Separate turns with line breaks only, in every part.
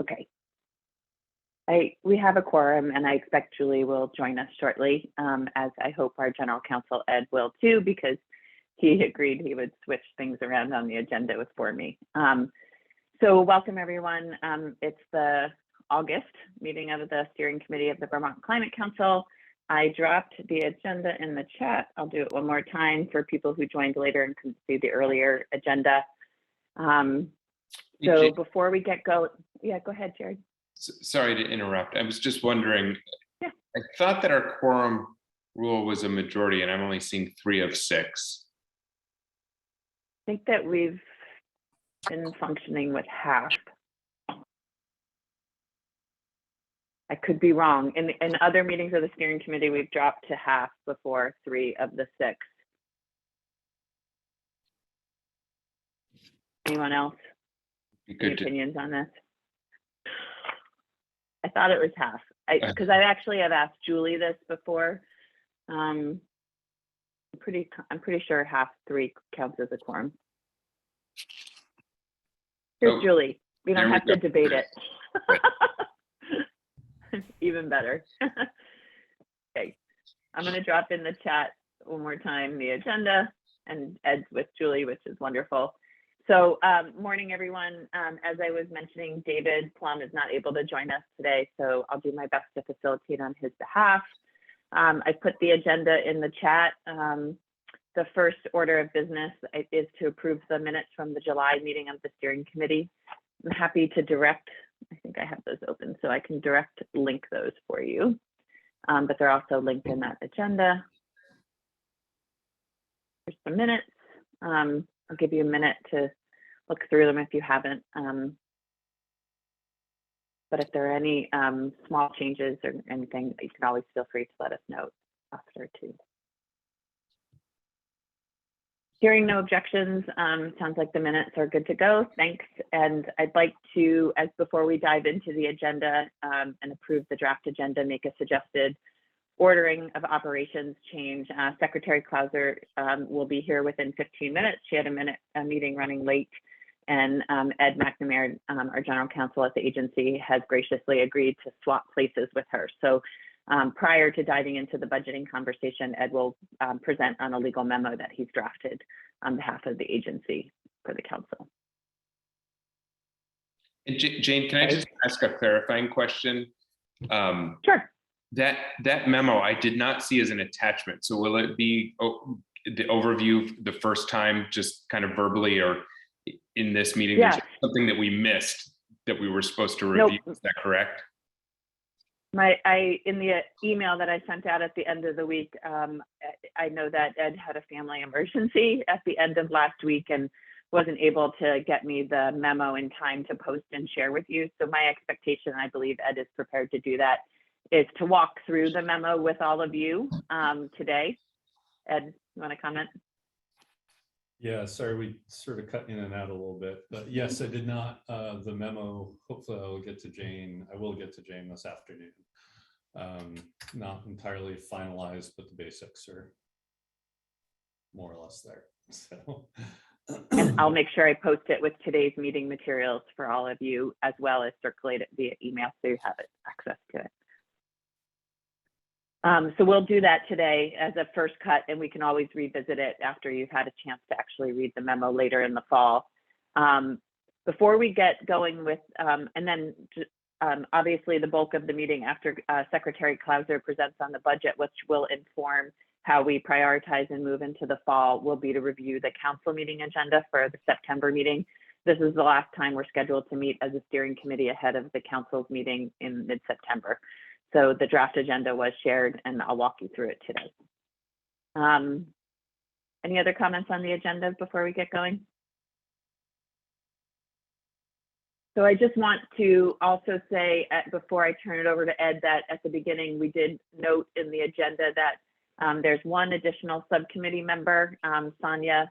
Okay. We have a quorum, and I expect Julie will join us shortly, as I hope our general counsel, Ed, will too, because he agreed he would switch things around on the agenda for me. So welcome, everyone. It's the August meeting of the Steering Committee of the Vermont Climate Council. I dropped the agenda in the chat. I'll do it one more time for people who joined later and couldn't see the earlier agenda. So before we get going, yeah, go ahead, Jared.
Sorry to interrupt. I was just wondering,
yeah.
I thought that our quorum rule was a majority, and I'm only seeing 3 of 6.
I think that we've been functioning with half. I could be wrong. In other meetings of the steering committee, we've dropped to half before 3 of the 6. Anyone else? Any opinions on this? I thought it was half, because I actually have asked Julie this before. I'm pretty sure half 3 counts as a quorum. Here's Julie. We don't have to debate it. Even better. Okay, I'm going to drop in the chat one more time the agenda, and Ed's with Julie, which is wonderful. So morning, everyone. As I was mentioning, David Plum is not able to join us today, so I'll do my best to facilitate on his behalf. I put the agenda in the chat. The first order of business is to approve the minutes from the July meeting of the steering committee. I'm happy to direct, I think I have those open, so I can direct link those for you, but they're also linked in that agenda. Here's the minutes. I'll give you a minute to look through them if you haven't. But if there are any small changes or anything, you can always feel free to let us know after too. Hearing no objections, sounds like the minutes are good to go. Thanks. And I'd like to, as before we dive into the agenda and approve the draft agenda, make a suggested ordering of operations change. Secretary Clauser will be here within 15 minutes. She had a meeting running late, and Ed McNamara, our general counsel at the agency, has graciously agreed to swap places with her. So prior to diving into the budgeting conversation, Ed will present on a legal memo that he's drafted on behalf of the agency for the council.
And Jane, can I just ask a clarifying question?
Sure.
That memo I did not see as an attachment. So will it be the overview the first time, just kind of verbally, or in this meeting?
Yeah.
There's something that we missed that we were supposed to review. Nope. Is that correct?
In the email that I sent out at the end of the week, I know that Ed had a family emergency at the end of last week and wasn't able to get me the memo in time to post and share with you. So my expectation, I believe Ed is prepared to do that, is to walk through the memo with all of you today. Ed, you want to comment?
Yeah, sorry, we sort of cut in and out a little bit, but yes, I did not. The memo, hopefully I will get to Jane. I will get to Jane this afternoon. Not entirely finalized, but the basics are more or less there. So.
And I'll make sure I post it with today's meeting materials for all of you, as well as circulate it via email so you have access to it. So we'll do that today as a first cut, and we can always revisit it after you've had a chance to actually read the memo later in the fall. Before we get going with, and then obviously the bulk of the meeting after Secretary Clauser presents on the budget, which will inform how we prioritize and move into the fall, will be to review the council meeting agenda for the September meeting. This is the last time we're scheduled to meet as a steering committee ahead of the council's meeting in mid-September. So the draft agenda was shared, and I'll walk you through it today. Any other comments on the agenda before we get going? So I just want to also say, before I turn it over to Ed, that at the beginning we did note in the agenda that there's one additional subcommittee member, Sonia.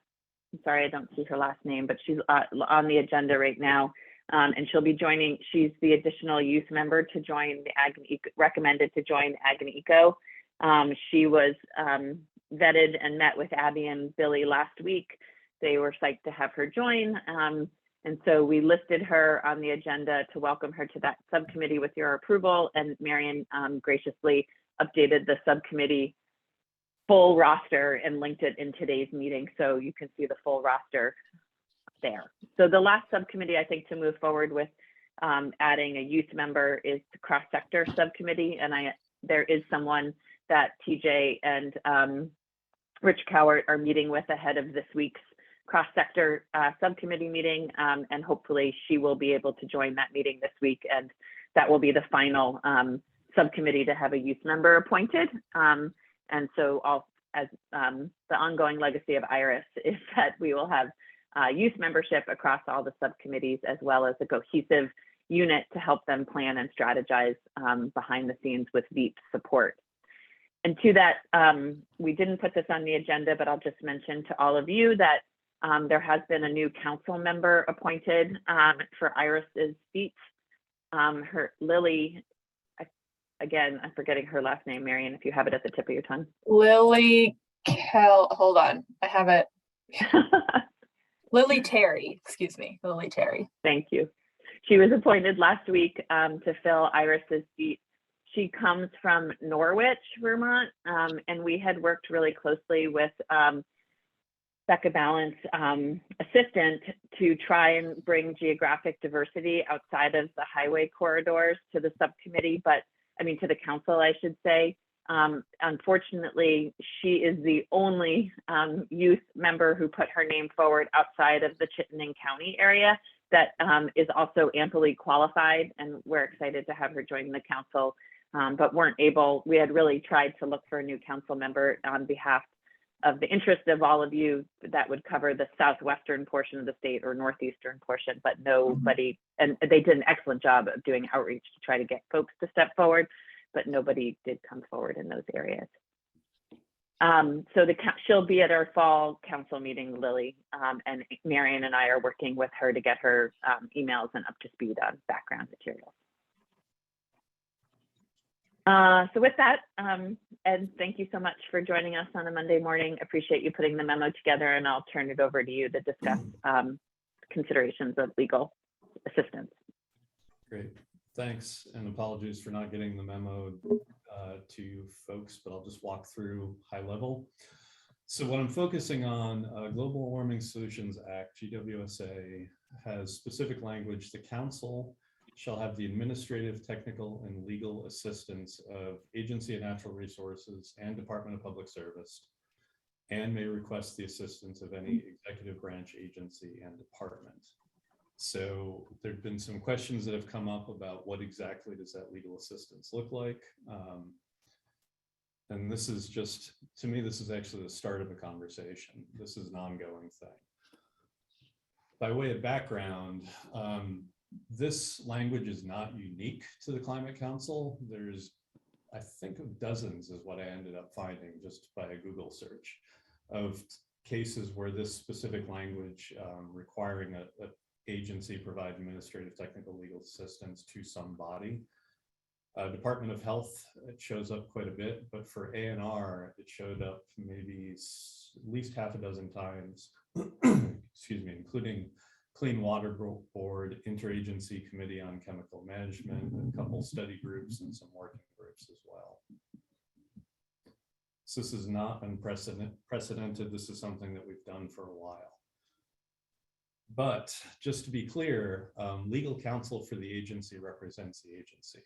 I'm sorry, I don't see her last name, but she's on the agenda right now. And she'll be joining, she's the additional youth member to join the Ag and Eco, recommended to join Ag and Eco. She was vetted and met with Abby and Billy last week. They were psyched to have her join. And so we listed her on the agenda to welcome her to that subcommittee with your approval, and Marion graciously updated the subcommittee full roster and linked it in today's meeting, so you can see the full roster there. So the last subcommittee, I think, to move forward with adding a youth member is the cross-sector subcommittee, and there is someone that TJ and Rich Cowart are meeting with ahead of this week's cross-sector subcommittee meeting, and hopefully she will be able to join that meeting this week, and that will be the final subcommittee to have a youth member appointed. And so as the ongoing legacy of IRIS is that we will have youth membership across all the subcommittees, as well as a cohesive unit to help them plan and strategize behind the scenes with VEEP support. And to that, we didn't put this on the agenda, but I'll just mention to all of you that there has been a new council member appointed for IRIS's seat. Lily, again, I'm forgetting her last name, Marion, if you have it at the tip of your tongue.
Lily hold on, I have it. Lily Terry, excuse me, Lily Terry.
Thank you. She was appointed last week to fill Iris's seat. She comes from Norwich, Vermont, and we had worked really closely with Becca Balance, assistant, to try and bring geographic diversity outside of the highway corridors to the subcommittee, to the council, I should say. Unfortunately, she is the only youth member who put her name forward outside of the Chittenden County area that is also amply qualified, and we're excited to have her join the council, but weren't able. We had really tried to look for a new council member on behalf of the interest of all of you that would cover the southwestern portion of the state or northeastern portion, but nobody, and they did an excellent job of doing outreach to try to get folks to step forward, but nobody did come forward in those areas. So she'll be at our fall council meeting, Lily, and Marion and I are working with her to get her emails and up to speed on background materials. So with that, Ed, thank you so much for joining us on a Monday morning. Appreciate you putting the memo together, and I'll turn it over to you to discuss considerations of legal assistance.
Great, thanks, and apologies for not getting the memo to you folks, but I'll just walk through high level. So what I'm focusing on, Global Warming Solutions Act, GWSA, has specific language. The council shall have the administrative, technical, and legal assistance of Agency of Natural Resources and Department of Public Service, and may request the assistance of any executive branch agency and department. So there've been some questions that have come up about what exactly does that legal assistance look like. And this is just, to me, this is actually the start of a conversation. This is an ongoing thing. By way of background, this language is not unique to the Climate Council. There's, I think, of dozens is what I ended up finding just by a Google search of cases where this specific language requiring a agency provide administrative, technical, legal assistance to some body. Department of Health, it shows up quite a bit, but for ANR, it showed up maybe at least half a dozen times, excuse me, including Clean Water Board, Interagency Committee on Chemical Management, a couple study groups, and some working groups as well. So this is not unprecedented. This is something that we've done for a while. But just to be clear, legal counsel for the agency represents the agency.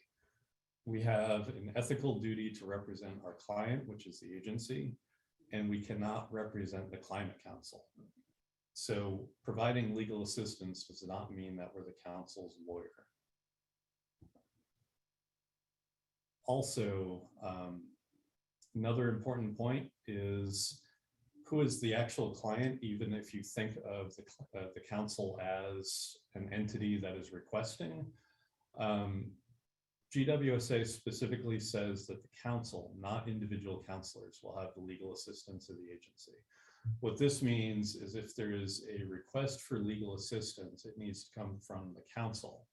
We have an ethical duty to represent our client, which is the agency, and we cannot represent the Climate Council. So providing legal assistance does not mean that we're the council's lawyer. Also, another important point is who is the actual client, even if you think of the council as an entity that is requesting. GWSA specifically says that the council, not individual councilors, will have the legal assistance of the agency. What this means is if there is a request for legal assistance, it needs to come from the council,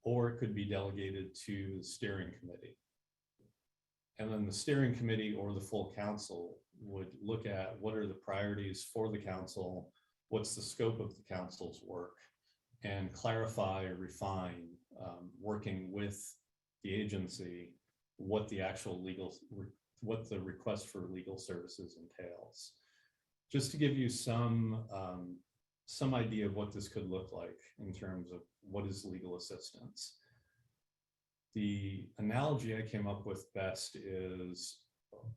or it could be delegated to the steering committee. And then the steering committee or the full council would look at what are the priorities for the council, what's the scope of the council's work, and clarify, refine, working with the agency, what the actual what the request for legal services entails. Just to give you some idea of what this could look like in terms of what is legal assistance. The analogy I came up with best is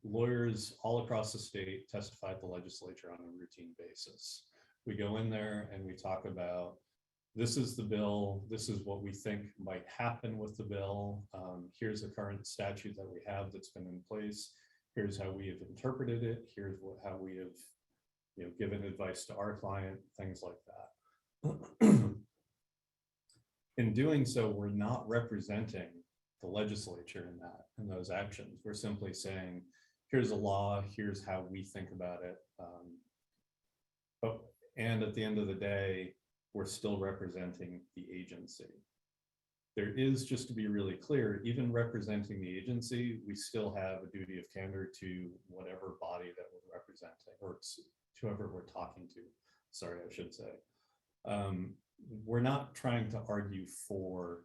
lawyers all across the state testify at the legislature on a routine basis. We go in there and we talk about, this is the bill, this is what we think might happen with the bill. Here's the current statute that we have that's been in place. Here's how we have interpreted it. Here's how we have given advice to our client, things like that. In doing so, we're not representing the legislature in those actions. We're simply saying, here's a law, here's how we think about it. And at the end of the day, we're still representing the agency. There is, just to be really clear, even representing the agency, we still have a duty of candor to whatever body that we're representing, or to whoever we're talking to. Sorry, I should say. We're not trying to argue for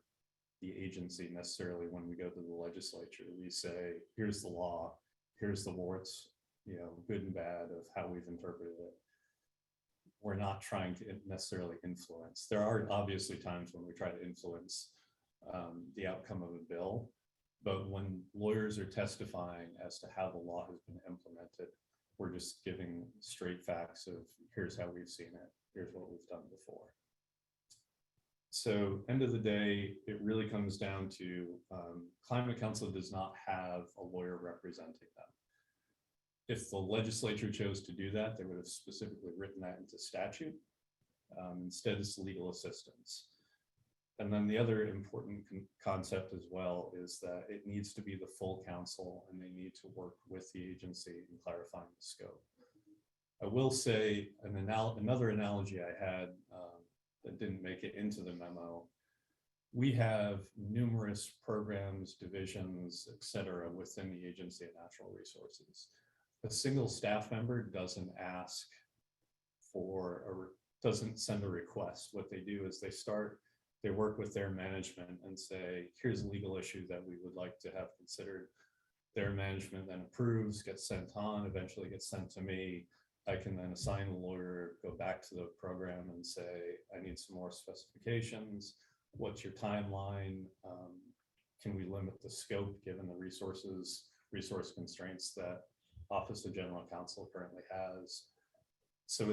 the agency necessarily when we go to the legislature. We say, here's the law, here's the warts, good and bad of how we've interpreted it. We're not trying to necessarily influence. There are obviously times when we try to influence the outcome of a bill, but when lawyers are testifying as to how the law has been implemented, we're just giving straight facts of here's how we've seen it, here's what we've done before. So end of the day, it really comes down to Climate Council does not have a lawyer representing them. If the legislature chose to do that, they would have specifically written that into statute. Instead, it's legal assistance. And then the other important concept as well is that it needs to be the full council, and they need to work with the agency in clarifying the scope. I will say another analogy I had that didn't make it into the memo. We have numerous programs, divisions, et cetera, within the Agency of Natural Resources. A single staff member doesn't ask for or doesn't send a request. What they do is they work with their management and say, here's a legal issue that we would like to have considered. Their management then approves, gets sent on, eventually gets sent to me. I can then assign a lawyer, go back to the program and say, I need some more specifications. What's your timeline? Can we limit the scope given the resource constraints that Office of General Counsel currently has? So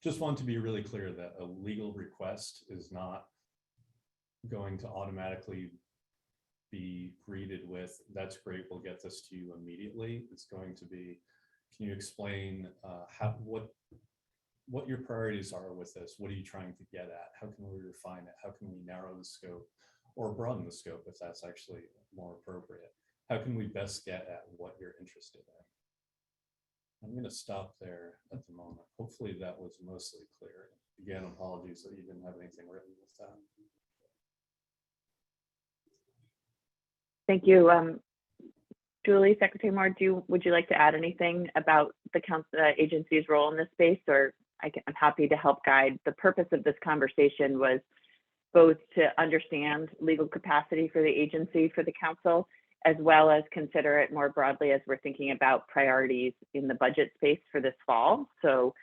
just want to be really clear that a legal request is not going to automatically be greeted with, that's great, we'll get this to you immediately. It's going to be, can you explain what your priorities are with this? What are you trying to get at? How can we refine it? How can we narrow the scope or broaden the scope if that's actually more appropriate? How can we best get at what you're interested in? I'm going to stop there at the moment. Hopefully that was mostly clear. Again, apologies that you didn't have anything written with that.
Thank you. Julie, Secretary Moore, would you like to add anything about the agency's role in this space, or I'm happy to help guide. The purpose of this conversation was both to understand legal capacity for the agency, for the council, as well as consider it more broadly as we're thinking about priorities in the budget space for this fall. So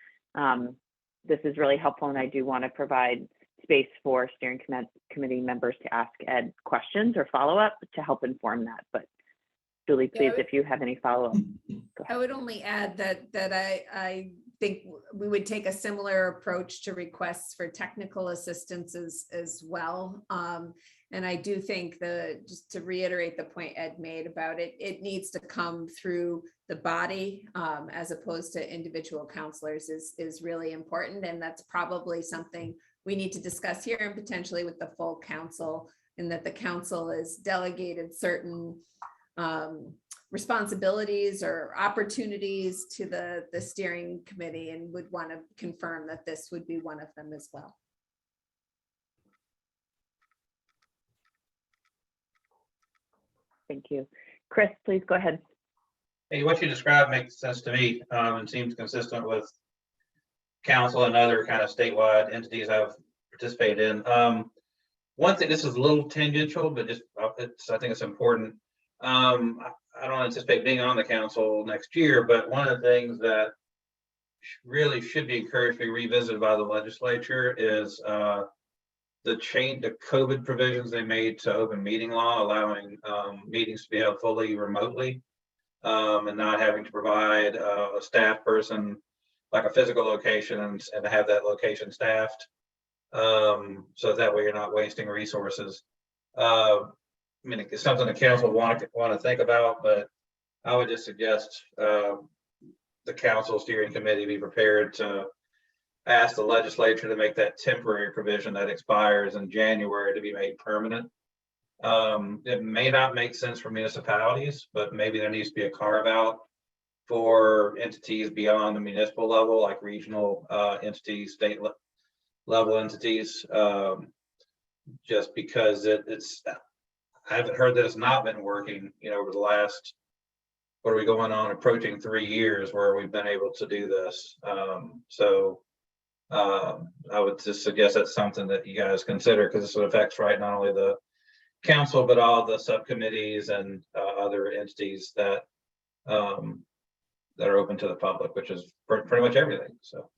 this is really helpful, and I do want to provide space for steering committee members to ask Ed questions or follow up to help inform that. But Julie, please, if you have any follow-up.
I would only add that I think we would take a similar approach to requests for technical assistance as well. And I do think just to reiterate the point Ed made about it, it needs to come through the body as opposed to individual counselors is really important. And that's probably something we need to discuss here and potentially with the full council, and that the council is delegated certain responsibilities or opportunities to the steering committee, and would want to confirm that this would be one of them as well.
Thank you. Chris, please go ahead.
Hey, what you described makes sense to me and seems consistent with council and other kind of statewide entities I've participated in. One thing, this is a little tangential, but just I think it's important. I don't anticipate being on the council next year, but one of the things that really should be encouraged to be revisited by the legislature is the COVID provisions they made to open meeting law, allowing meetings to be held fully remotely, and not having to provide a staff person like a physical location and to have that location staffed. So that way you're not wasting resources. I mean, it's something the council want to think about, but I would just suggest the council steering committee be prepared to ask the legislature to make that temporary provision that expires in January to be made permanent. It may not make sense for municipalities, but maybe there needs to be a carve out for entities beyond the municipal level, like regional entities, state level entities, just because it's, I haven't heard that it's not been working, over the last, what are we going on, approaching 3 years where we've been able to do this. I would just suggest that's something that you guys consider, because this affects not only the council, but all the subcommittees and other entities that that are open to the public, which is pretty much everything. So.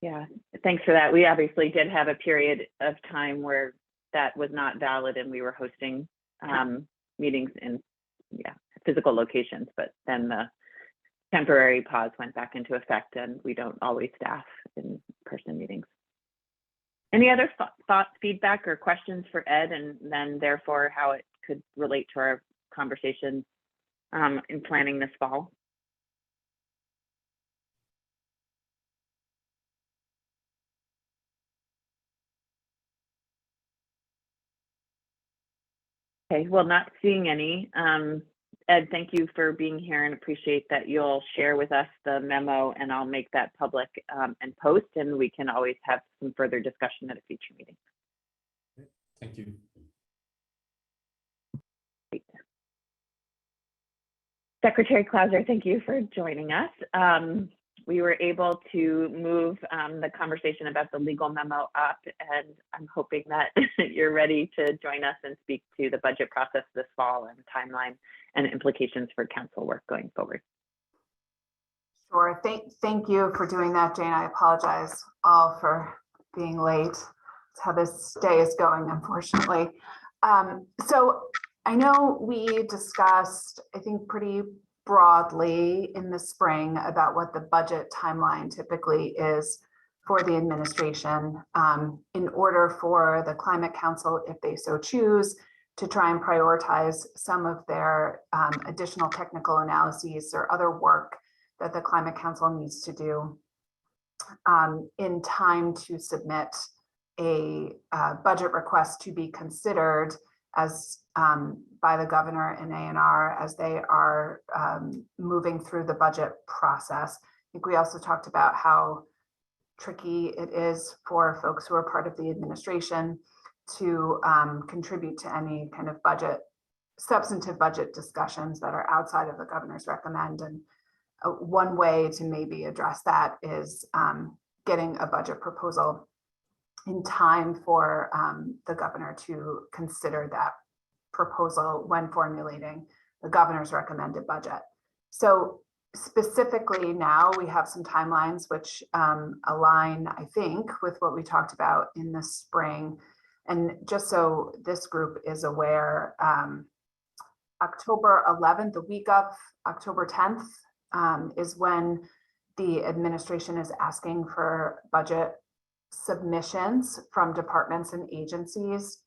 Yeah, thanks for that. We obviously did have a period of time where that was not valid and we were hosting meetings in physical locations, but then the temporary pause went back into effect and we don't always staff in-person meetings. Any other thoughts, feedback, or questions for Ed, and then therefore how it could relate to our conversation in planning this fall? Okay, well, not seeing any. Ed, thank you for being here and appreciate that you'll share with us the memo, and I'll make that public and post, and we can always have some further discussion at a future meeting.
Thank you.
Great. Secretary Clauser, thank you for joining us. We were able to move the conversation about the legal memo up, and I'm hoping that you're ready to join us and speak to the budget process this fall and timeline and implications for council work going forward.
Sure. Thank you for doing that, Jane. I apologize all for being late. It's how this day is going, unfortunately. So I know we discussed, I think, pretty broadly in the spring about what the budget timeline typically is for the administration in order for the Climate Council, if they so choose, to try and prioritize some of their additional technical analyses or other work that the Climate Council needs to do in time to submit a budget request to be considered as by the governor and ANR as they are moving through the budget process. I think we also talked about how tricky it is for folks who are part of the administration to contribute to any kind of substantive budget discussions that are outside of the governor's recommend. And one way to maybe address that is getting a budget proposal in time for the governor to consider that proposal when formulating the governor's recommended budget. So specifically now we have some timelines which align, I think, with what we talked about in the spring. And just so this group is aware, October 11th, the week of October 10th, is when the administration is asking for budget submissions from departments and agencies.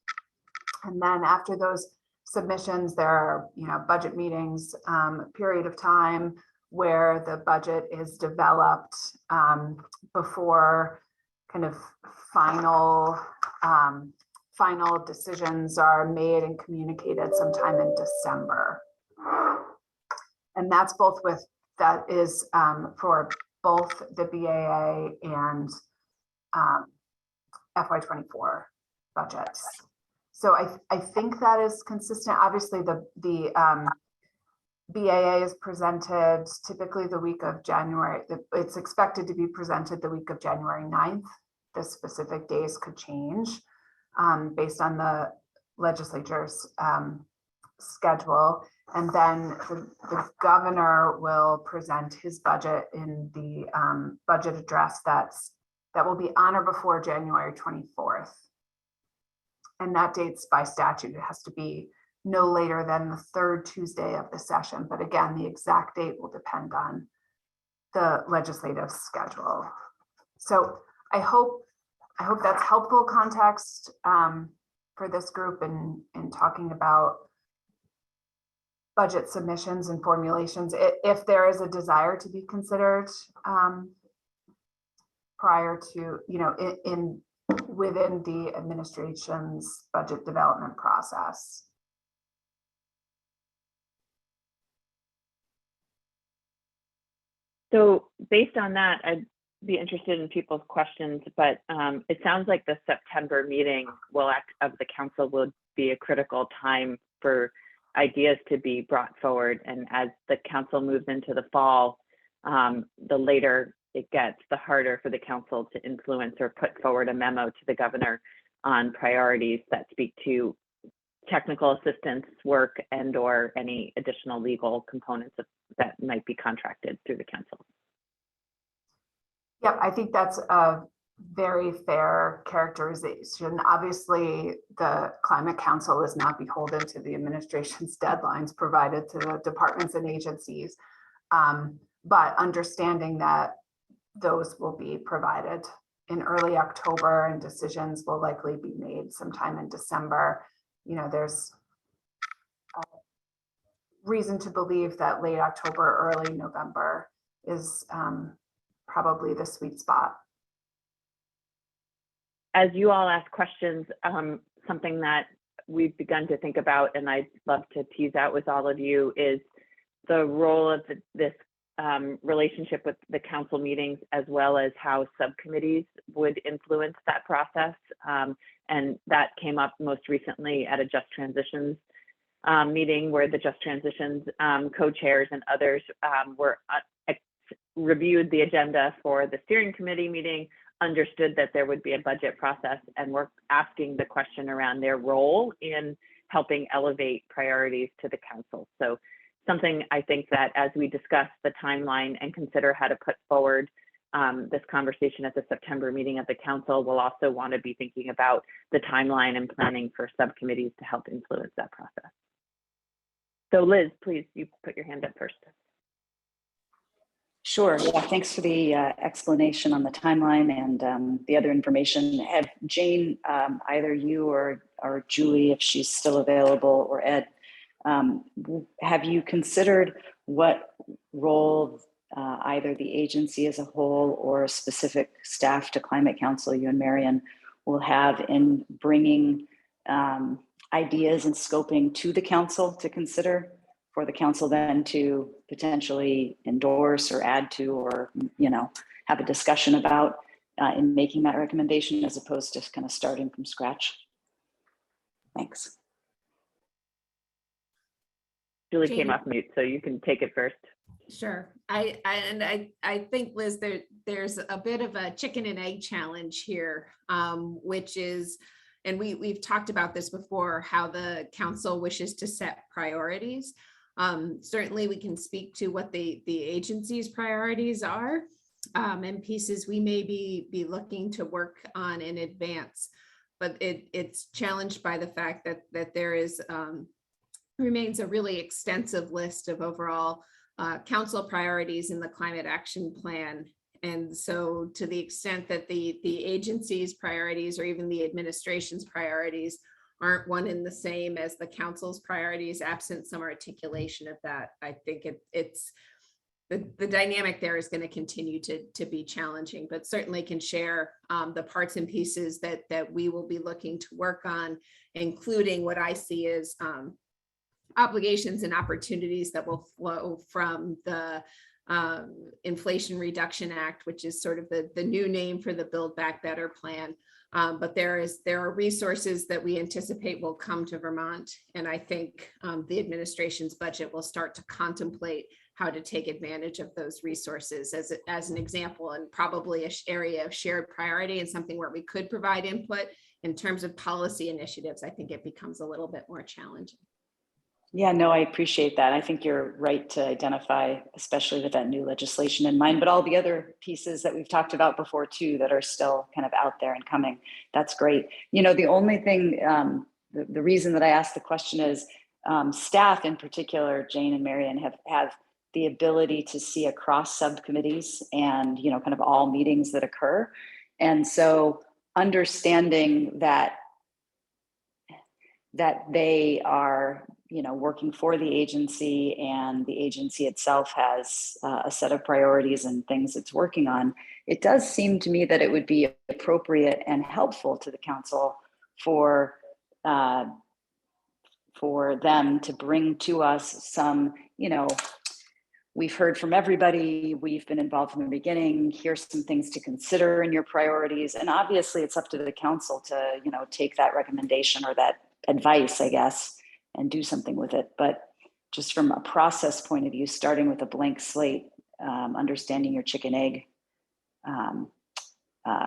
And then after those submissions, there are budget meetings, a period of time where the budget is developed before kind of final decisions are made and communicated sometime in December. And that's that is for both the BAA and FY24 budgets. So I think that is consistent. Obviously the BAA is presented typically the week of January. It's expected to be presented the week of January 9th. The specific days could change based on the legislature's schedule. And then the governor will present his budget in the budget address that will be on or before January 24th. And that date's by statute. It has to be no later than the third Tuesday of the session. But again, the exact date will depend on the legislative schedule. So I hope that's helpful context for this group in talking about budget submissions and formulations. If there is a desire to be considered prior to, within the administration's budget development process.
So based on that, I'd be interested in people's questions, but it sounds like the September meeting of the council will be a critical time for ideas to be brought forward. And as the council moves into the fall, the later it gets, the harder for the council to influence or put forward a memo to the governor on priorities that speak to technical assistance work and or any additional legal components that might be contracted through the council.
Yep, I think that's a very fair characterization. Obviously, the Climate Council is not beholden to the administration's deadlines provided to the departments and agencies, but understanding that those will be provided in early October and decisions will likely be made sometime in December. There's reason to believe that late October, early November is probably the sweet spot.
As you all ask questions, something that we've begun to think about, and I'd love to tease out with all of you, is the role of this relationship with the council meetings, as well as how subcommittees would influence that process. And that came up most recently at a Just Transitions meeting, where the Just Transitions co-chairs and others reviewed the agenda for the steering committee meeting, understood that there would be a budget process, and were asking the question around their role in helping elevate priorities to the council. So something I think that as we discuss the timeline and consider how to put forward this conversation at the September meeting of the council, we'll also want to be thinking about the timeline and planning for subcommittees to help influence that process. So Liz, please, you put your hand up first.
Sure. Yeah, thanks for the explanation on the timeline and the other information. Have Jane, either you or Julie, if she's still available, or Ed, have you considered what role either the agency as a whole or specific staff to Climate Council, you and Marion, will have in bringing ideas and scoping to the council to consider, for the council then to potentially endorse or add to, or have a discussion about in making that recommendation, as opposed to kind of starting from scratch? Thanks.
Julie
Jane.
came off mute, so you can take it first.
Sure. I think, Liz, there's a bit of a chicken and egg challenge here, which is, and we've talked about this before, how the council wishes to set priorities. Certainly we can speak to what the agency's priorities are, and pieces we may be looking to work on in advance, but it's challenged by the fact that there is remains a really extensive list of overall council priorities in the climate action plan. And so to the extent that the agency's priorities, or even the administration's priorities, aren't one and the same as the council's priorities, absent some articulation of that, I think it's the dynamic there is going to continue to be challenging, but certainly can share the parts and pieces that we will be looking to work on, including what I see as obligations and opportunities that will flow from the Inflation Reduction Act, which is sort of the new name for the Build Back Better plan. But there are resources that we anticipate will come to Vermont. And I think the administration's budget will start to contemplate how to take advantage of those resources as an example, and probably an area of shared priority and something where we could provide input. In terms of policy initiatives, I think it becomes a little bit more challenging.
Yeah, no, I appreciate that. I think you're right to identify, especially with that new legislation in mind, but all the other pieces that we've talked about before too, that are still kind of out there and coming. That's great. You know, the only thing, the reason that I asked the question is staff in particular, Jane and Marion, have the ability to see across subcommittees and, you know, kind of all meetings that occur. And so understanding that they are, you know, working for the agency, and the agency itself has a set of priorities and things it's working on, it does seem to me that it would be appropriate and helpful to the council for them to bring to us some, you know, we've heard from everybody, we've been involved from the beginning, here's some things to consider in your priorities. And obviously it's up to the council to, you know, take that recommendation or that advice, I guess, and do something with it. But just from a process point of view, starting with a blank slate, understanding your chicken egg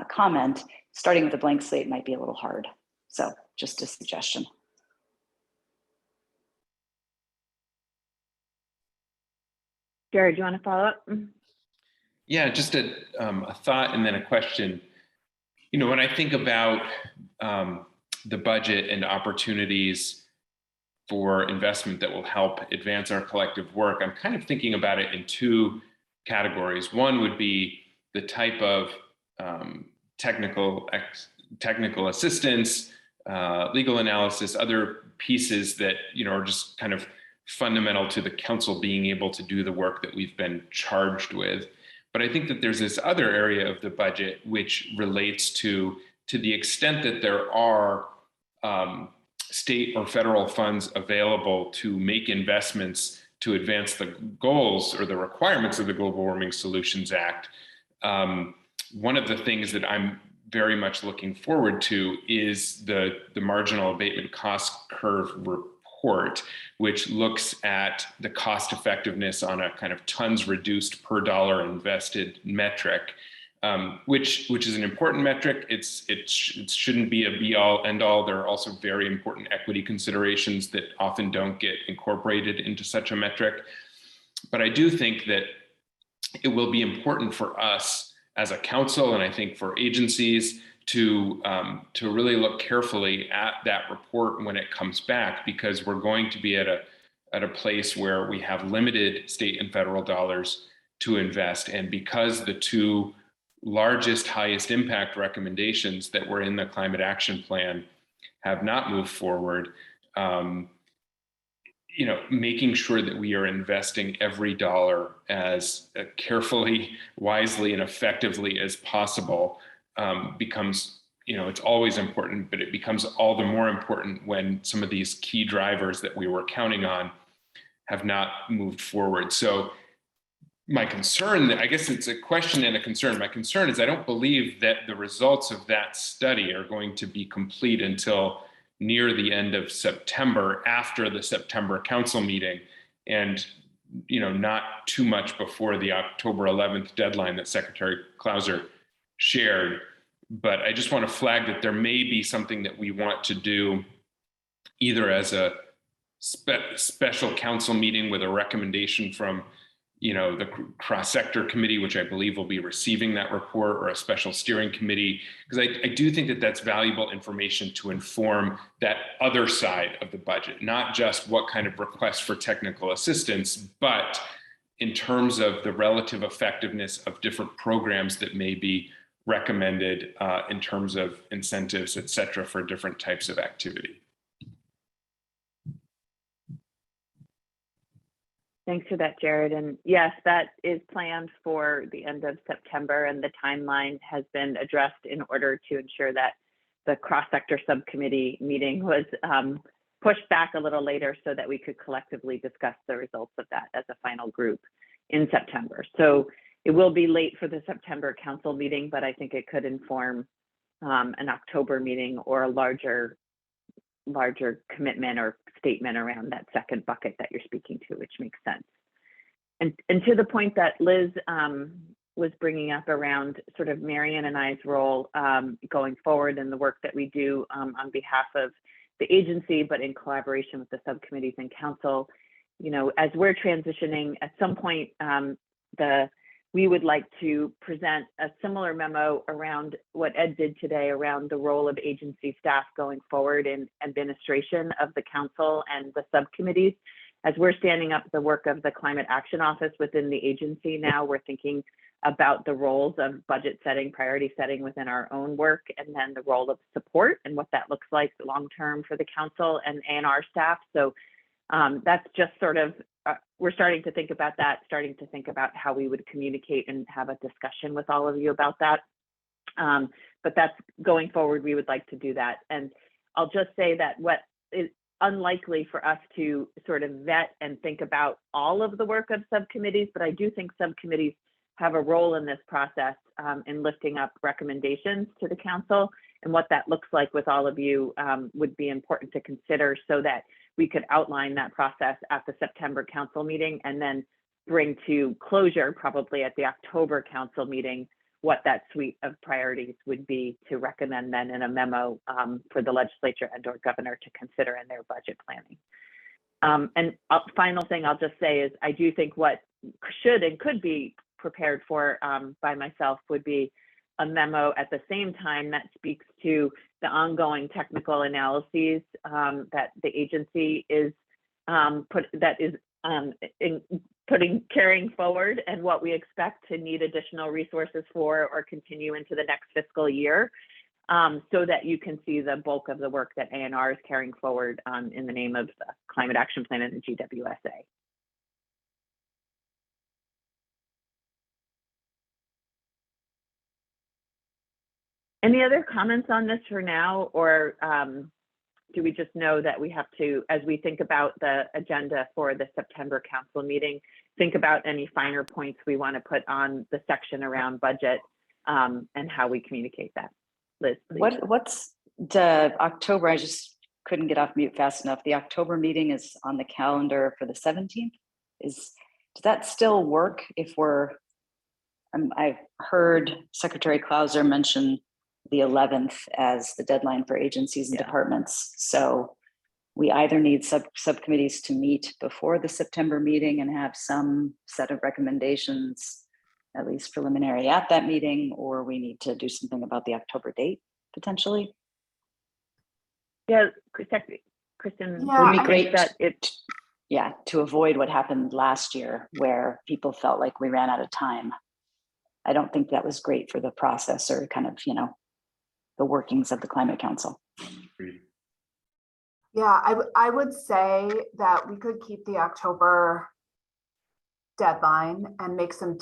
comment, starting with a blank slate might be a little hard. So just a suggestion.
Jared, do you want to follow up?
Yeah, just a thought and then a question. You know, when I think about the budget and opportunities for investment that will help advance our collective work, I'm kind of thinking about it in two categories. One would be the type of technical assistance, legal analysis, other pieces that, you know, are just kind of fundamental to the council being able to do the work that we've been charged with. But I think that there's this other area of the budget which relates to the extent that there are state or federal funds available to make investments to advance the goals or the requirements of the Global Warming Solutions Act. One of the things that I'm very much looking forward to is the marginal abatement cost curve report, which looks at the cost effectiveness on a kind of tons reduced per dollar invested metric, which is an important metric. It shouldn't be a be all end all. There are also very important equity considerations that often don't get incorporated into such a metric. But I do think that it will be important for us as a council, and I think for agencies, to really look carefully at that report when it comes back, because we're going to be at a place where we have limited state and federal dollars to invest. And because the two largest, highest impact recommendations that were in the climate action plan have not moved forward, you know, making sure that we are investing every dollar as carefully, wisely, and effectively as possible becomes, you know, it's always important, but it becomes all the more important when some of these key drivers that we were counting on have not moved forward. So my concern, I guess it's a question and a concern. My concern is I don't believe that the results of that study are going to be complete until near the end of September, after the September council meeting, and, you know, not too much before the October 11th deadline that Secretary Clouser shared. But I just want to flag that there may be something that we want to do either as a special council meeting with a recommendation from, you know, the cross-sector committee, which I believe will be receiving that report, or a special steering committee, because I do think that that's valuable information to inform that other side of the budget, not just what kind of requests for technical assistance, but in terms of the relative effectiveness of different programs that may be recommended in terms of incentives, et cetera, for different types of activity.
Thanks for that, Jared. And yes, that is planned for the end of September, and the timeline has been addressed in order to ensure that the cross-sector subcommittee meeting was pushed back a little later so that we could collectively discuss the results of that as a final group in September. So it will be late for the September council meeting, but I think it could inform an October meeting or a larger commitment or statement around that second bucket that you're speaking to, which makes sense. And to the point that Liz was bringing up around sort of Marian and I's role going forward and the work that we do on behalf of the agency, but in collaboration with the subcommittees and council, as we're transitioning at some point, we would like to present a similar memo around what Ed did today around the role of agency staff going forward in administration of the council and the subcommittees. As we're standing up the work of the Climate Action Office within the agency now, we're thinking about the roles of budget setting, priority setting within our own work, and then the role of support and what that looks like long-term for the council and A&R staff. So that's just sort of, we're starting to think about that, starting to think about how we would communicate and have a discussion with all of you about that. But that's going forward, we would like to do that. And I'll just say that what is unlikely for us to sort of vet and think about all of the work of subcommittees, but I do think subcommittees have a role in this process in lifting up recommendations to the council, and what that looks like with all of you would be important to consider so that we could outline that process at the September council meeting and then bring to closure probably at the October council meeting what that suite of priorities would be to recommend then in a memo for the legislature and or governor to consider in their budget planning. And final thing I'll just say is I do think what should and could be prepared for by myself would be a memo at the same time that speaks to the ongoing technical analyses that the agency is carrying forward, and what we expect to need additional resources for or continue into the next fiscal year, so that you can see the bulk of the work that A&R is carrying forward in the name of the Climate Action Plan and the GWSA. Any other comments on this for now, or do we just know that we have to, as we think about the agenda for the September council meeting, think about any finer points we want to put on the section around budget and how we communicate that? Liz, please.
What's the October? I just couldn't get off mute fast enough. The October meeting is on the calendar for the 17th. Does that still work if we're, I've heard Secretary Clauser mention the 11th as the deadline for agencies and departments. So we either need subcommittees to meet before the September meeting and have some set of recommendations, at least preliminary at that meeting, or we need to do something about the October date potentially.
Yeah, Kristen,
would be great that to avoid what happened last year where people felt like we ran out of time. I don't think that was great for the process or kind of, the workings of the Climate Council.
Yeah, I would say that we could keep the October deadline and make some,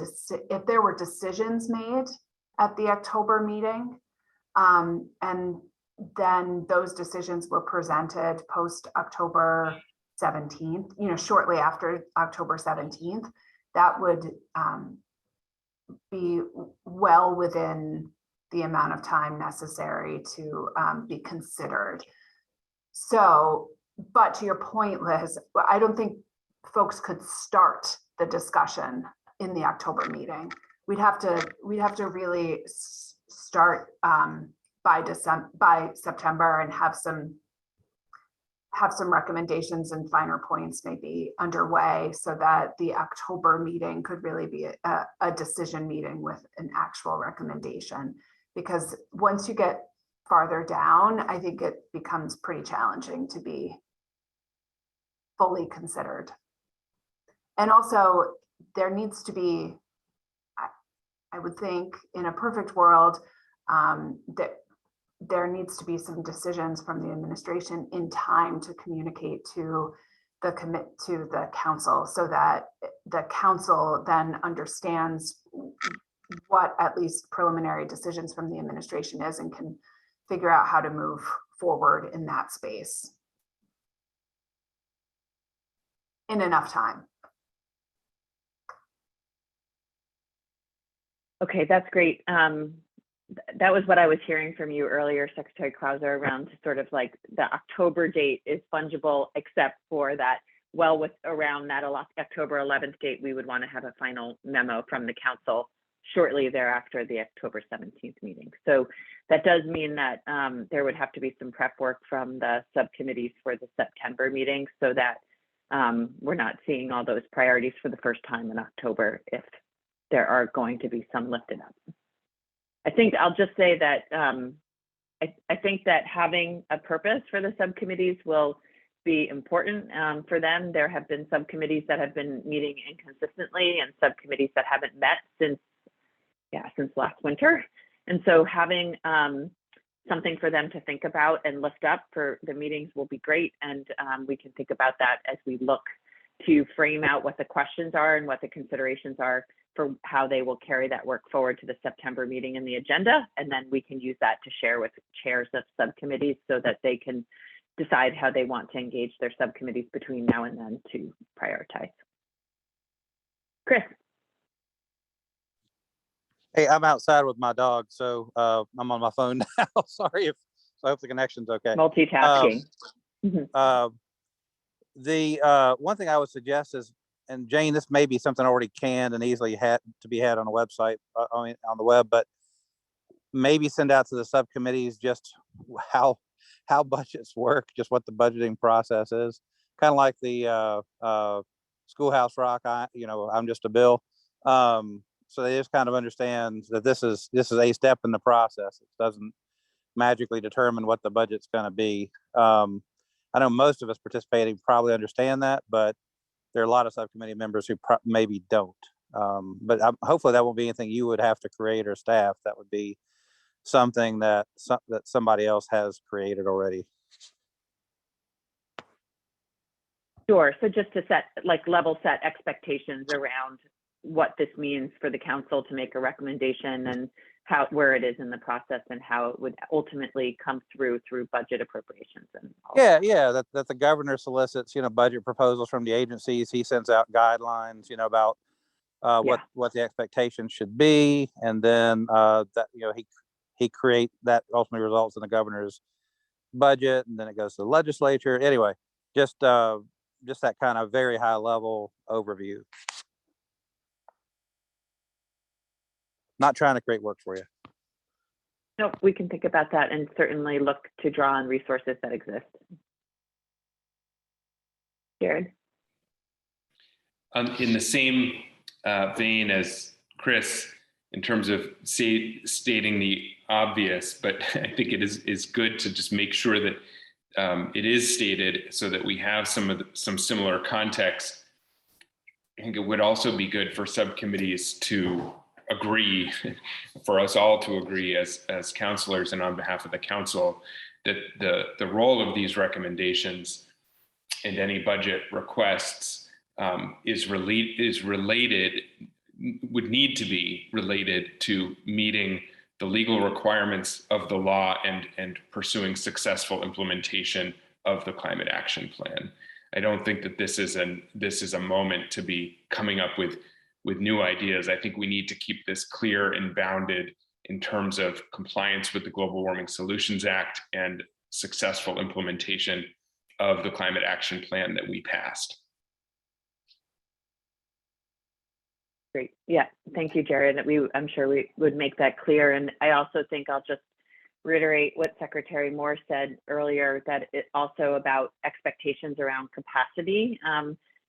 if there were decisions made at the October meeting, and then those decisions were presented post October 17th, shortly after October 17th, that would be well within the amount of time necessary to be considered. So, but to your point, Liz, I don't think folks could start the discussion in the October meeting. We'd have to really start by September and have some recommendations and finer points maybe underway so that the October meeting could really be a decision meeting with an actual recommendation. Because once you get farther down, I think it becomes pretty challenging to be fully considered. And also there needs to be, I would think in a perfect world, that there needs to be some decisions from the administration in time to communicate to the council so that the council then understands what at least preliminary decisions from the administration is and can figure out how to move forward in that space in enough time.
Okay, that's great. That was what I was hearing from you earlier, Secretary Clauser, around sort of like the October date is fungible, except for that, well, with around that October 11th date, we would want to have a final memo from the council shortly thereafter, the October 17th meeting. So that does mean that there would have to be some prep work from the subcommittees for the September meeting, so that we're not seeing all those priorities for the first time in October if there are going to be some lifted up. I think I'll just say that I think that having a purpose for the subcommittees will be important for them. There have been subcommittees that have been meeting inconsistently and subcommittees that haven't met since last winter. And so having something for them to think about and lift up for the meetings will be great. And we can think about that as we look to frame out what the questions are and what the considerations are for how they will carry that work forward to the September meeting and the agenda. And then we can use that to share with chairs of subcommittees so that they can decide how they want to engage their subcommittees between now and then to prioritize. Chris.
Hey, I'm outside with my dog, so I'm on my phone now. Sorry if I hope the connection's okay.
Multitasking.
The one thing I would suggest is, and Jane, this may be something already canned and easily had to be had on a website, on the web, but maybe send out to the subcommittees just how budgets work, just what the budgeting process is, kind of like the Schoolhouse Rock. I'm just a bill. So they just kind of understand that this is a step in the process. It doesn't magically determine what the budget's going to be. I know most of us participating probably understand that, but there are a lot of subcommittee members who maybe don't. But hopefully that won't be anything you would have to create or staff. That would be something that somebody else has created already.
Sure. So just to level set expectations around what this means for the council to make a recommendation and where it is in the process and how it would ultimately come through budget appropriations and all.
Yeah, that the governor solicits, budget proposals from the agencies. He sends out guidelines, about what the expectations should be, and then that he create that ultimately results in the governor's budget, and then it goes to the legislature. Anyway, just that kind of very high level overview. Not trying to create work for you.
No, we can think about that and certainly look to draw on resources that exist. Jared?
In the same vein as Chris, in terms of stating the obvious, but I think it is good to just make sure that it is stated so that we have some similar context. I think it would also be good for subcommittees to agree, for us all to agree as counselors and on behalf of the council, that the role of these recommendations and any budget requests would need to be related to meeting the legal requirements of the law and pursuing successful implementation of the climate action plan. I don't think that this is a moment to be coming up with new ideas. I think we need to keep this clear and bounded in terms of compliance with the Global Warming Solutions Act and successful implementation of the climate action plan that we passed.
Great. Yeah, thank you, Jared. I'm sure we would make that clear. And I also think I'll just reiterate what Secretary Moore said earlier, that it's also about expectations around capacity.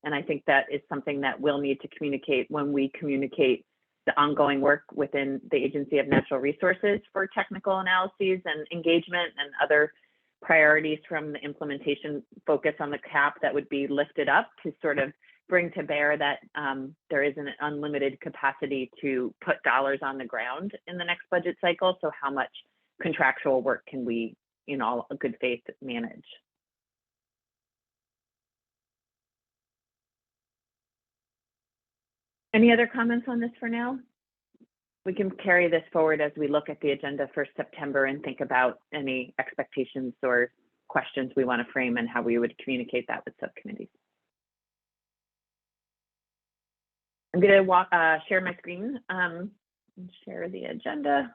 And I think that is something that we'll need to communicate when we communicate the ongoing work within the Agency of Natural Resources for technical analyses and engagement and other priorities from the implementation focus on the CAP that would be lifted up to sort of bring to bear that there is an unlimited capacity to put dollars on the ground in the next budget cycle. So how much contractual work can we, in all good faith, manage? Any other comments on this for now? We can carry this forward as we look at the agenda for September and think about any expectations or questions we want to frame and how we would communicate that with subcommittees. I'm going to share my screen and share the agenda.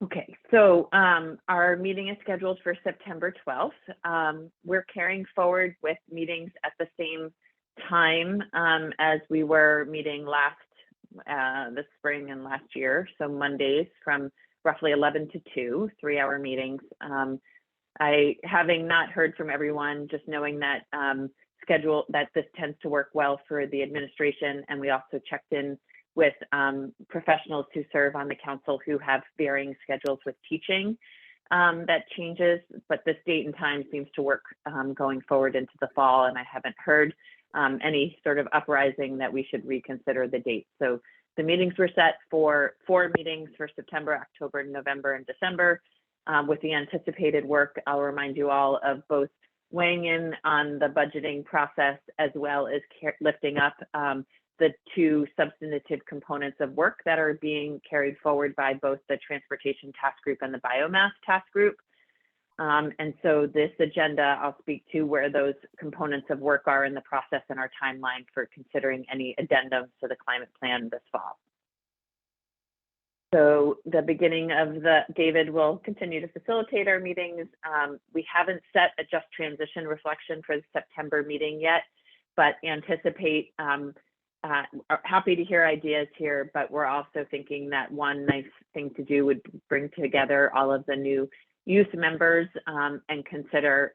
Okay, so our meeting is scheduled for September 12th. We're carrying forward with meetings at the same time as we were meeting this spring and last year. So Mondays from roughly 11 to 2, 3-hour meetings. Having not heard from everyone, just knowing that that this tends to work well for the administration, and we also checked in with professionals who serve on the council who have varying schedules with teaching. That changes, but this date and time seems to work going forward into the fall, and I haven't heard any sort of uprising that we should reconsider the date. So the meetings were set for 4 meetings for September, October, November, and December. With the anticipated work, I'll remind you all of both weighing in on the budgeting process as well as lifting up the 2 substantive components of work that are being carried forward by both the Transportation Task Group and the Biomass Task Group. And so this agenda, I'll speak to where those components of work are in the process and our timeline for considering any addendums to the climate plan this fall. So the beginning of David will continue to facilitate our meetings. We haven't set a just transition reflection for the September meeting yet, but anticipate, happy to hear ideas here, but we're also thinking that one nice thing to do would bring together all of the new youth members and consider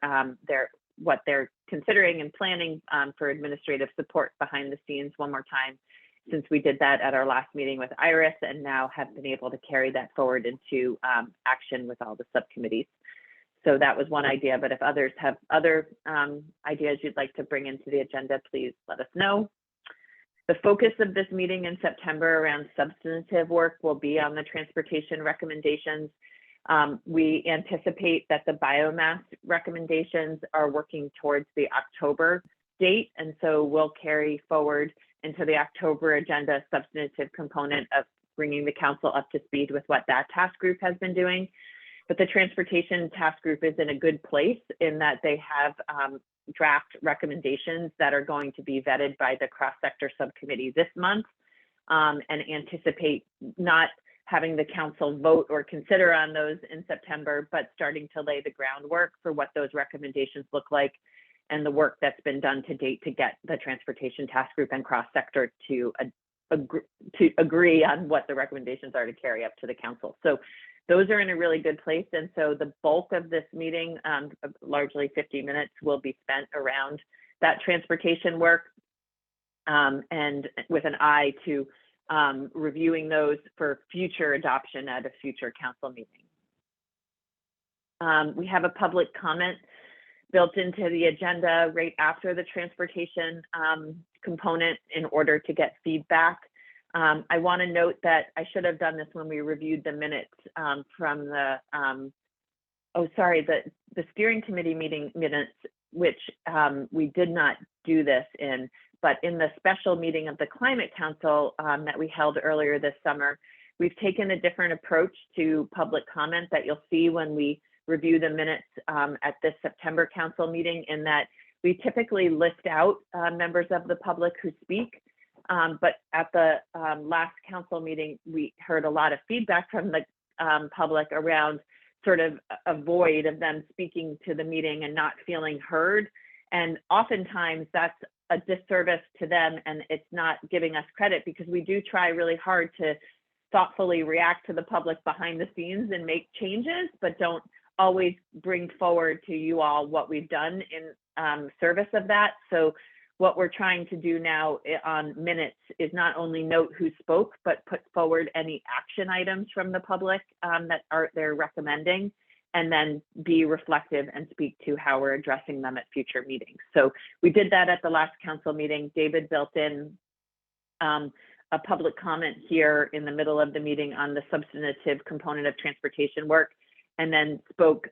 what they're considering and planning for administrative support behind the scenes one more time, since we did that at our last meeting with Iris and now have been able to carry that forward into action with all the subcommittees. So that was one idea, but if others have other ideas you'd like to bring into the agenda, please let us know. The focus of this meeting in September around substantive work will be on the transportation recommendations. We anticipate that the biomass recommendations are working towards the October date, and so we'll carry forward into the October agenda substantive component of bringing the council up to speed with what that task group has been doing. But the transportation task group is in a good place in that they have draft recommendations that are going to be vetted by the cross-sector subcommittee this month, and anticipate not having the council vote or consider on those in September, but starting to lay the groundwork for what those recommendations look like and the work that's been done to date to get the transportation task group and cross-sector to agree on what the recommendations are to carry up to the council. So those are in a really good place. And so the bulk of this meeting, largely 50 minutes, will be spent around that transportation work and with an eye to reviewing those for future adoption at a future council meeting. We have a public comment built into the agenda right after the transportation component in order to get feedback. I want to note that I should have done this when we reviewed the minutes from the, the steering committee meeting minutes, which we did not do this in, but in the special meeting of the Climate Council that we held earlier this summer, we've taken a different approach to public comment that you'll see when we review the minutes at this September council meeting, in that we typically list out members of the public who speak. But at the last council meeting, we heard a lot of feedback from the public around sort of a void of them speaking to the meeting and not feeling heard. And oftentimes that's a disservice to them, and it's not giving us credit, because we do try really hard to thoughtfully react to the public behind the scenes and make changes, but don't always bring forward to you all what we've done in service of that. So what we're trying to do now on minutes is not only note who spoke, but put forward any action items from the public that they're recommending, and then be reflective and speak to how we're addressing them at future meetings. So we did that at the last council meeting. David built in a public comment here in the middle of the meeting on the substantive component of transportation work, and then spoke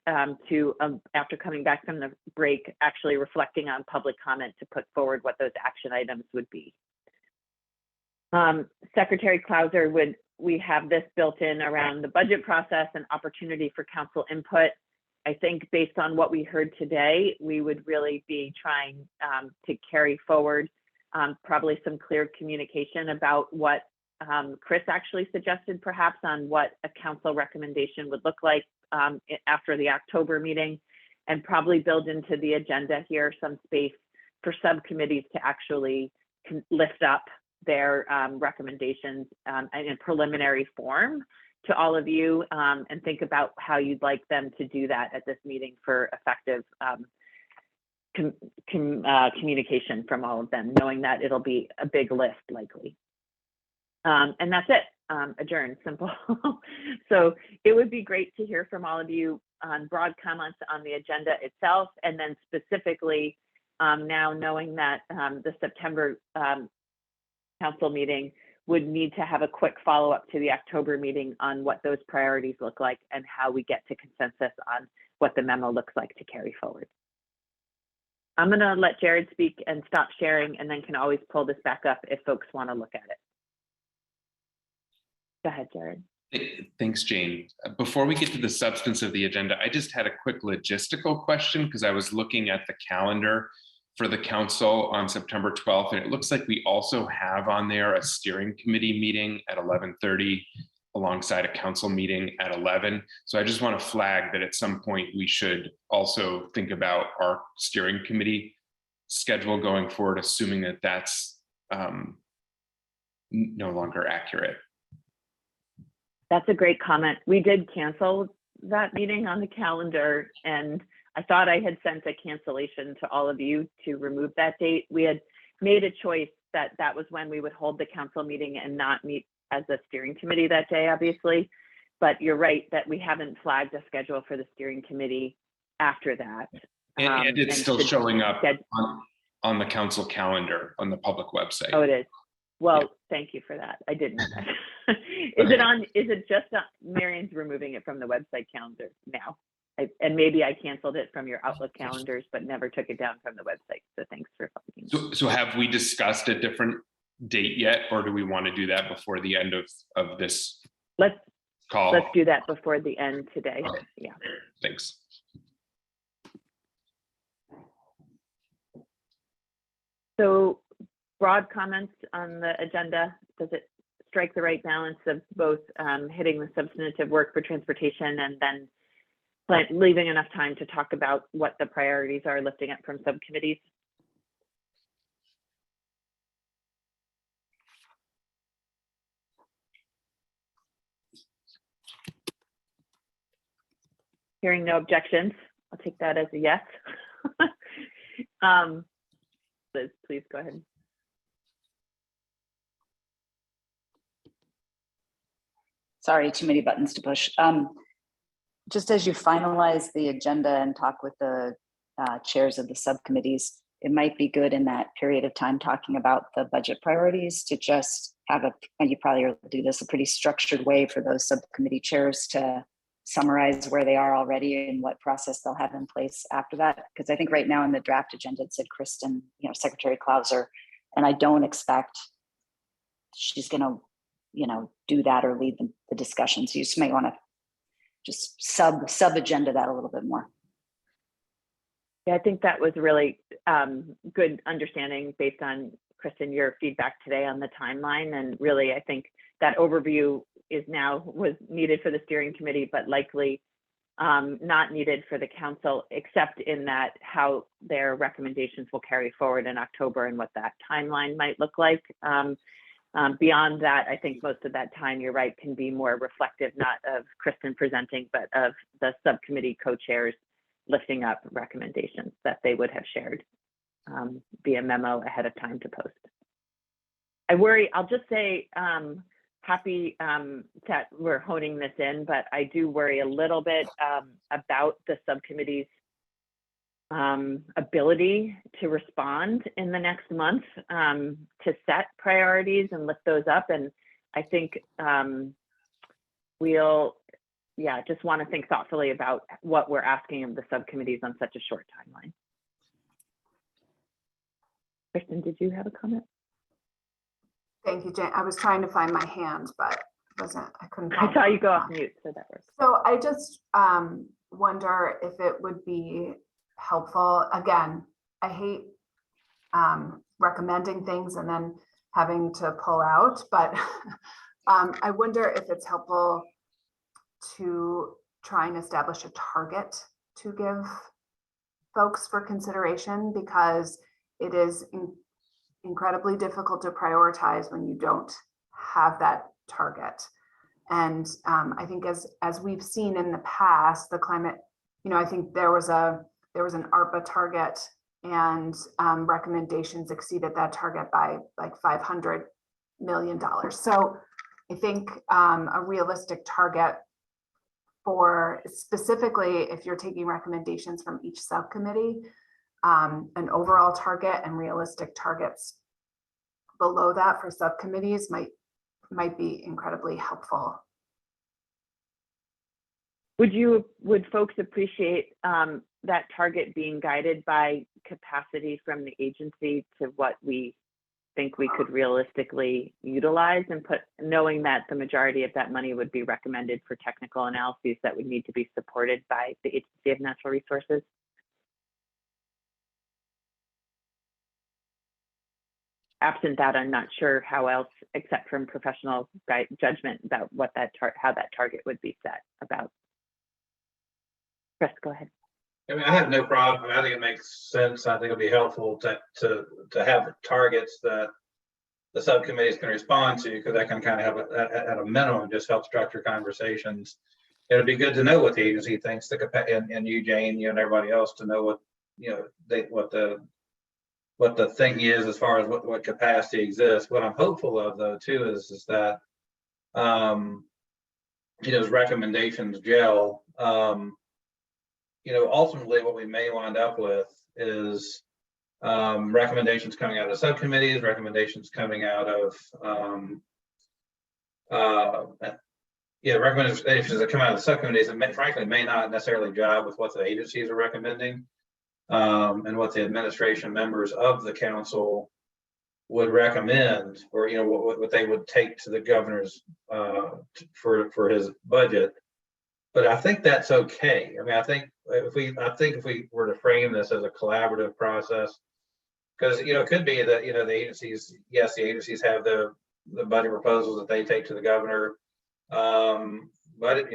to, after coming back from the break, actually reflecting on public comment to put forward what those action items would be. Secretary Clauser, we have this built in around the budget process and opportunity for council input. I think based on what we heard today, we would really be trying to carry forward probably some clear communication about what Chris actually suggested, perhaps on what a council recommendation would look like after the October meeting, and probably build into the agenda here some space for subcommittees to actually lift up their recommendations in a preliminary form to all of you, and think about how you'd like them to do that at this meeting for effective communication from all of them, knowing that it'll be a big list likely. And that's it, adjourned, simple. So it would be great to hear from all of you on broad comments on the agenda itself, and then specifically now knowing that the September council meeting would need to have a quick follow-up to the October meeting on what those priorities look like and how we get to consensus on what the memo looks like to carry forward. I'm going to let Jared speak and stop sharing, and then can always pull this back up if folks want to look at it. Go ahead, Jared.
Thanks, Jane. Before we get to the substance of the agenda, I just had a quick logistical question because I was looking at the calendar for the council on September 12th, and it looks like we also have on there a steering committee meeting at 11:30 alongside a council meeting at 11. So I just want to flag that at some point we should also think about our steering committee schedule going forward, assuming that that's no longer accurate.
That's a great comment. We did cancel that meeting on the calendar, and I thought I had sent a cancellation to all of you to remove that date. We had made a choice that that was when we would hold the council meeting and not meet as a steering committee that day, obviously. But you're right that we haven't flagged a schedule for the steering committee after that.
And it's still
should
showing up on the council calendar on the public website.
Oh, it is. Well,
Yeah.
Thank you for that. I didn't know that. Is it just Marion's removing it from the website calendar now? And maybe I canceled it from your Outlook calendars, but never took it down from the website. So thanks for helping.
So have we discussed a different date yet, or do we want to do that before the end of this call?
Let's do that before the end today.
Okay.
Yeah.
Thanks.
So broad comments on the agenda. Does it strike the right balance of both hitting the substantive work for transportation and then leaving enough time to talk about what the priorities are lifting up from subcommittees? Hearing no objections, I'll take that as a yes. Liz, please go ahead.
Sorry, too many buttons to push. Just as you finalize the agenda and talk with the chairs of the subcommittees, it might be good in that period of time talking about the budget priorities to just have and you probably do this, a pretty structured way for those subcommittee chairs to summarize where they are already and what process they'll have in place after that. Because I think right now in the draft agenda, it said Kristen, Secretary Clauser, and I don't expect she's going to, do that or lead the discussion. So you just might want to just sub agenda that a little bit more.
Yeah, I think that was really good understanding based on, Kristen, your feedback today on the timeline. And really, I think that overview was needed for the steering committee, but likely not needed for the council, except in that how their recommendations will carry forward in October and what that timeline might look like. Beyond that, I think most of that time, you're right, can be more reflective, not of Kristen presenting, but of the subcommittee co-chairs lifting up recommendations that they would have shared via memo ahead of time to post. I worry, I'll just say, happy that we're honing this in, but I do worry a little bit about the subcommittee's ability to respond in the next month to set priorities and lift those up. And I think we'll, just want to think thoughtfully about what we're asking of the subcommittees on such a short timeline. Kristen, did you have a comment?
Thank you, Jane. I was trying to find my hand, but I couldn't.
I saw you go off mute, so that works.
So I just, wonder if it would be helpful. Again, I hate recommending things and then having to pull out, but I wonder if it's helpful to try and establish a target to give folks for consideration, because it is incredibly difficult to prioritize when you don't have that target. And I think as we've seen in the past, the climate, I think there was an ARPA target, and recommendations exceeded that target by like $500 million. So I think a realistic target for, specifically if you're taking recommendations from each subcommittee, an overall target and realistic targets below that for subcommittees might be incredibly helpful.
Would folks appreciate that target being guided by capacity from the agency to what we think we could realistically utilize, and knowing that the majority of that money would be recommended for technical analyses that would need to be supported by the Agency of Natural Resources? Absent that, I'm not sure how else, except from professional judgment, about what how that target would be set about. Chris, go ahead.
I mean, I have no problem. I mean, I think it makes sense. I think it'll be helpful to have targets that the subcommittees can respond to, because that can kind of have at a minimum just help structure conversations. It'll be good to know what the agency thinks, and you, Jane, and everybody else, to know what the thing is as far as what capacity exists. What I'm hopeful of, though, too, is that as recommendations gel, ultimately what we may wind up with is recommendations coming out of subcommittees, recommendations coming out of recommendations that come out of the subcommittees that frankly may not necessarily jive with what the agencies are recommending, and what the administration members of the council would recommend, or what they would take to the governor's for his budget. But I think that's okay. I mean, I think if we were to frame this as a collaborative process, because it could be that the agencies have the budget proposals that they take to the governor, but it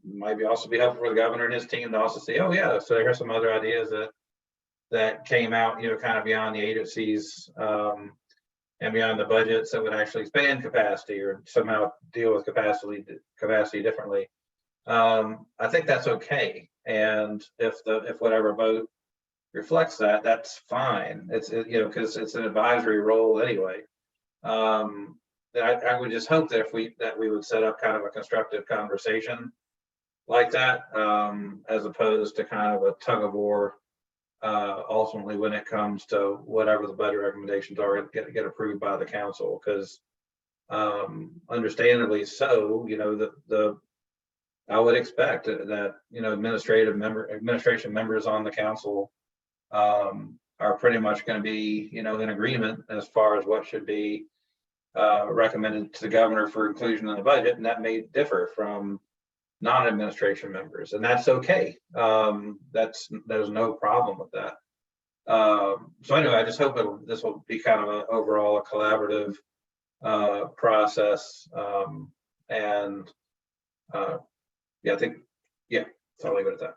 might also be helpful for the governor and his team to also see, oh yeah, so there are some other ideas that came out kind of beyond the agencies and beyond the budgets that would actually expand capacity or somehow deal with capacity differently. I think that's okay, and if whatever vote reflects that, that's fine. It's because it's an advisory role anyway. I would just hope that we would set up kind of a constructive conversation like that, as opposed to kind of a tug of war. Ultimately, when it comes to whatever the budget recommendations are, get approved by the council, because understandably so, I would expect that administration members on the council are pretty much going to be in agreement as far as what should be recommended to the governor for inclusion in the budget, and that may differ from non-administration members, and that's okay. There's no problem with that. So anyway, I just hope this will be kind of overall a collaborative process, and I think, so I'll leave it at that.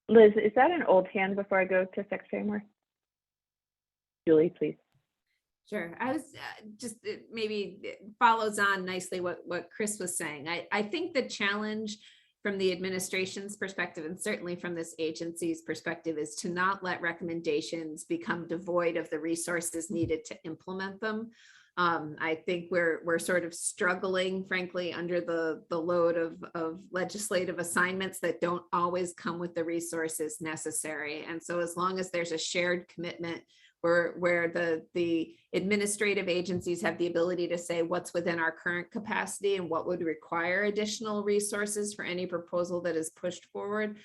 Liz, is that an old hand before I go to Secretary Moore? Julie, please.
Sure. I was maybe follows on nicely what Chris was saying. I think the challenge from the administration's perspective, and certainly from this agency's perspective, is to not let recommendations become devoid of the resources needed to implement them. I think we're sort of struggling, frankly, under the load of legislative assignments that don't always come with the resources necessary. And so as long as there's a shared commitment where the administrative agencies have the ability to say what's within our current capacity and what would require additional resources for any proposal that is pushed forward,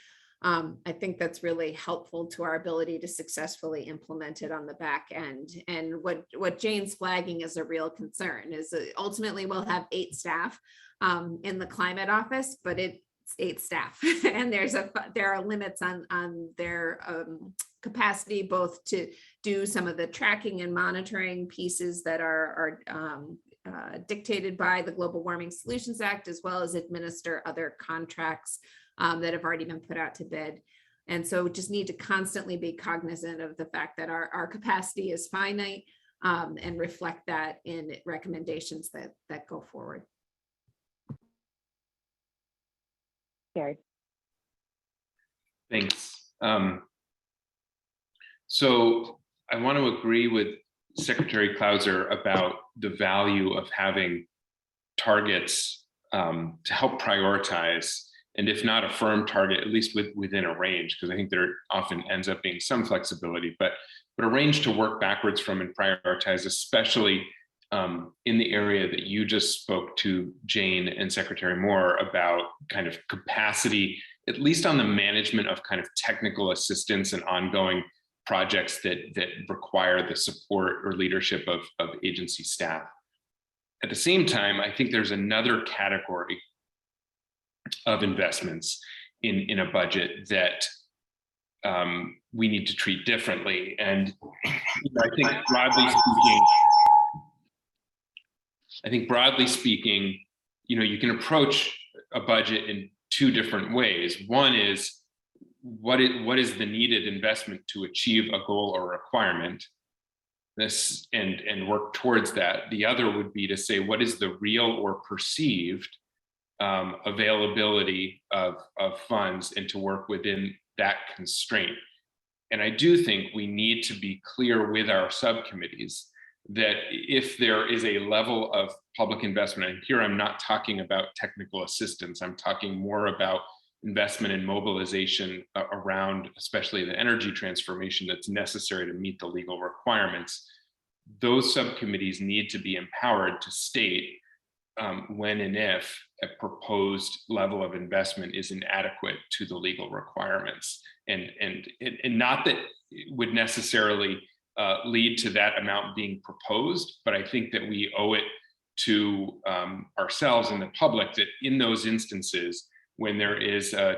I think that's really helpful to our ability to successfully implement it on the back end. And what Jane's flagging as a real concern is that ultimately we'll have 8 staff in the climate office, but it's 8 staff, and there are limits on their capacity, both to do some of the tracking and monitoring pieces that are dictated by the Global Warming Solutions Act, as well as administer other contracts that have already been put out to bid. And so we just need to constantly be cognizant of the fact that our capacity is finite, and reflect that in recommendations that go forward.
Gary.
Thanks. So I want to agree with Secretary Clauser about the value of having targets to help prioritize, and if not a firm target, at least within a range, because I think there often ends up being some flexibility, but a range to work backwards from and prioritize, especially in the area that you just spoke to, Jane and Secretary Moore, about kind of capacity, at least on the management of kind of technical assistance and ongoing projects that require the support or leadership of agency staff. At the same time, I think there's another category of investments in a budget that we need to treat differently. And I think broadly speaking, you can approach a budget in 2 different ways. One is what is the needed investment to achieve a goal or requirement, and work towards that. The other would be to say, what is the real or perceived availability of funds, and to work within that constraint. And I do think we need to be clear with our subcommittees that if there is a level of public investment, and here I'm not talking about technical assistance, I'm talking more about investment and mobilization around especially the energy transformation that's necessary to meet the legal requirements, those subcommittees need to be empowered to state when and if a proposed level of investment is inadequate to the legal requirements, and not that it would necessarily lead to that amount being proposed, but I think that we owe it to ourselves and the public that in those instances, when there is a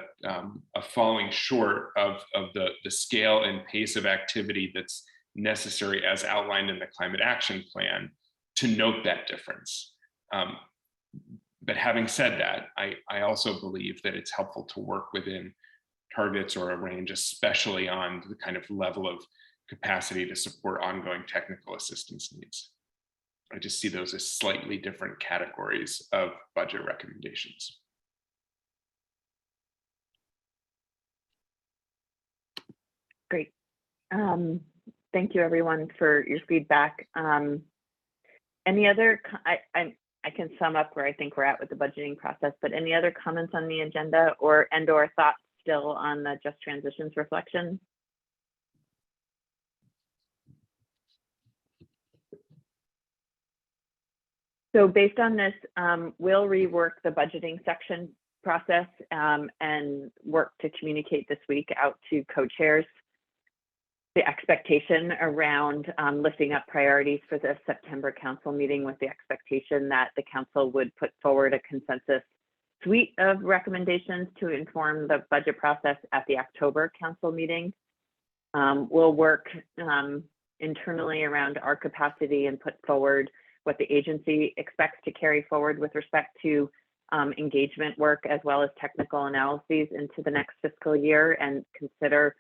falling short of the scale and pace of activity that's necessary as outlined in the climate action plan, to note that difference. But having said that, I also believe that it's helpful to work within targets or a range, especially on the kind of level of capacity to support ongoing technical assistance needs. I just see those as slightly different categories of budget recommendations.
Great. Thank you, everyone, for your feedback. Any other, I can sum up where I think we're at with the budgeting process, but any other comments on the agenda or thoughts still on the Just Transitions reflection? So based on this, we'll rework the budgeting section process and work to communicate this week out to co-chairs the expectation around lifting up priorities for the September council meeting, with the expectation that the council would put forward a consensus suite of recommendations to inform the budget process at the October council meeting. We'll work internally around our capacity and put forward what the agency expects to carry forward with respect to engagement work, as well as technical analyses into the next fiscal year, and consider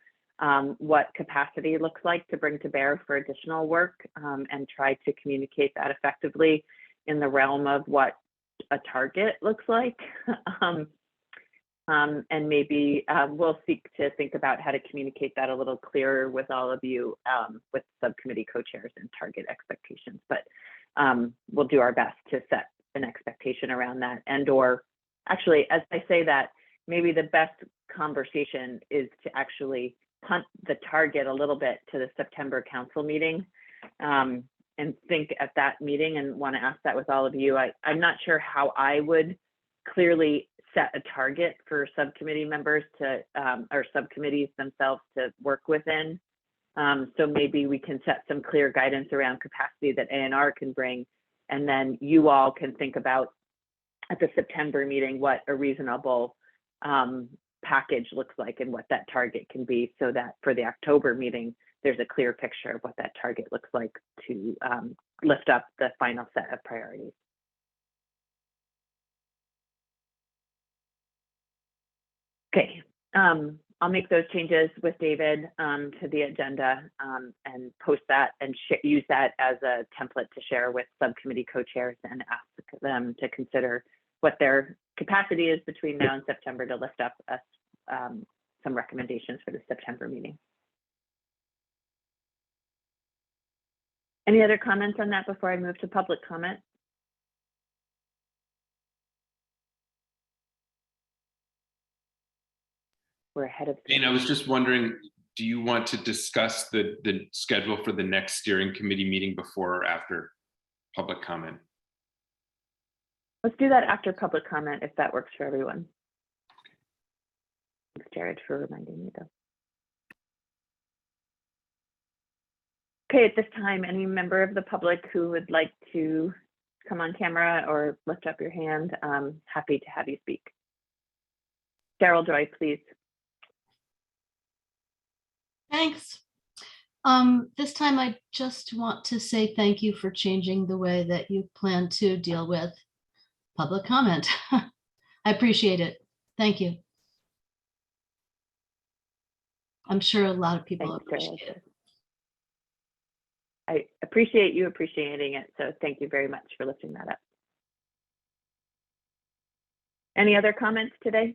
what capacity looks like to bring to bear for additional work, and try to communicate that effectively in the realm of what a target looks like. And maybe we'll seek to think about how to communicate that a little clearer with all of you, with subcommittee co-chairs and target expectations. But we'll do our best to set an expectation around that. And or actually, as I say that, maybe the best conversation is to actually punt the target a little bit to the September council meeting, and think at that meeting, and want to ask that with all of you. I'm not sure how I would clearly set a target for subcommittee members to, or subcommittees themselves to work within. So maybe we can set some clear guidance around capacity that A&R can bring, and then you all can think about at the September meeting what a reasonable package looks like and what that target can be, so that for the October meeting, there's a clear picture of what that target looks like to lift up the final set of priorities. Okay, I'll make those changes with David to the agenda and post that and use that as a template to share with subcommittee co-chairs and ask them to consider what their capacity is between now and September to lift up us some recommendations for the September meeting. Any other comments on that before I move to public comment? We're ahead of.
Jane, I was just wondering, do you want to discuss the schedule for the next steering committee meeting before or after public comment?
Let's do that after public comment if that works for everyone. Thanks, Jared, for reminding me though. Okay, at this time, any member of the public who would like to come on camera or lift up your hand, I'm happy to have you speak. Cheryl Joy, please.
Thanks. This time I just want to say thank you for changing the way that you plan to deal with public comment. I appreciate it. Thank you. I'm sure a lot of people appreciate it.
I appreciate you appreciating it, so thank you very much for lifting that up. Any other comments today?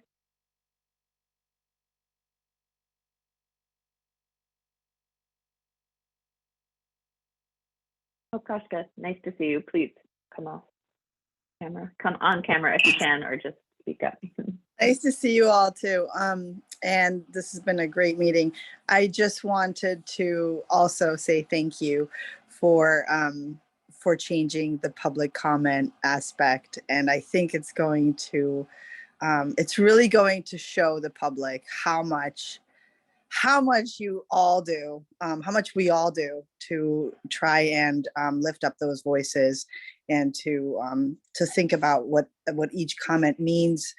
Oh, Kashka, nice to see you. Please come off camera. Come on camera if you can, or just speak up.
Nice to see you all too. And this has been a great meeting. I just wanted to also say thank you for changing the public comment aspect. And I think it's going to, it's really going to show the public how much you all do, how much we all do to try and lift up those voices and to think about what each comment means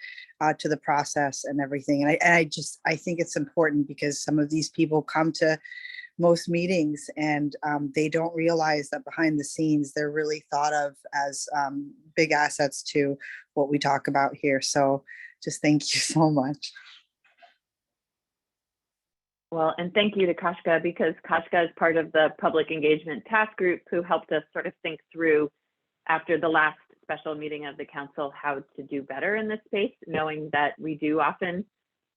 to the process and everything. And I think it's important because some of these people come to most meetings and they don't realize that behind the scenes, they're really thought of as big assets to what we talk about here. So just thank you so much.
Well, and thank you to Kashka, because Kashka is part of the public engagement task group who helped us sort of think through after the last special meeting of the council how to do better in this space, knowing that we do often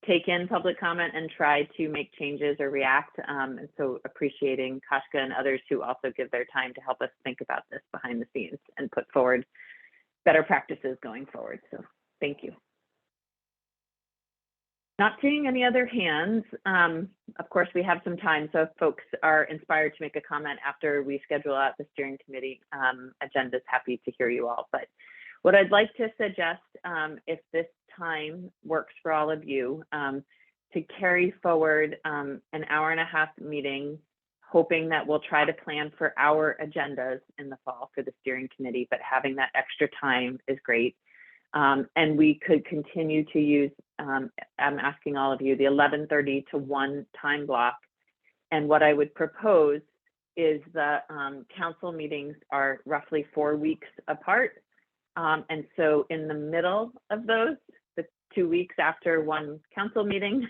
take in public comment and try to make changes or react. And so appreciating Kashka and others who also give their time to help us think about this behind the scenes and put forward better practices going forward. So thank you. Not seeing any other hands. Of course, we have some time, so if folks are inspired to make a comment after we schedule out the steering committee agendas, happy to hear you all. But what I'd like to suggest, if this time works for all of you, to carry forward an hour-and-a-half meeting, hoping that we'll try to plan for our agendas in the fall for the steering committee, but having that extra time is great. And we could continue to use, I'm asking all of you, the 11:30 to 1 time block. And what I would propose is the council meetings are roughly 4 weeks apart. And so in the middle of those, the 2 weeks after one council meeting,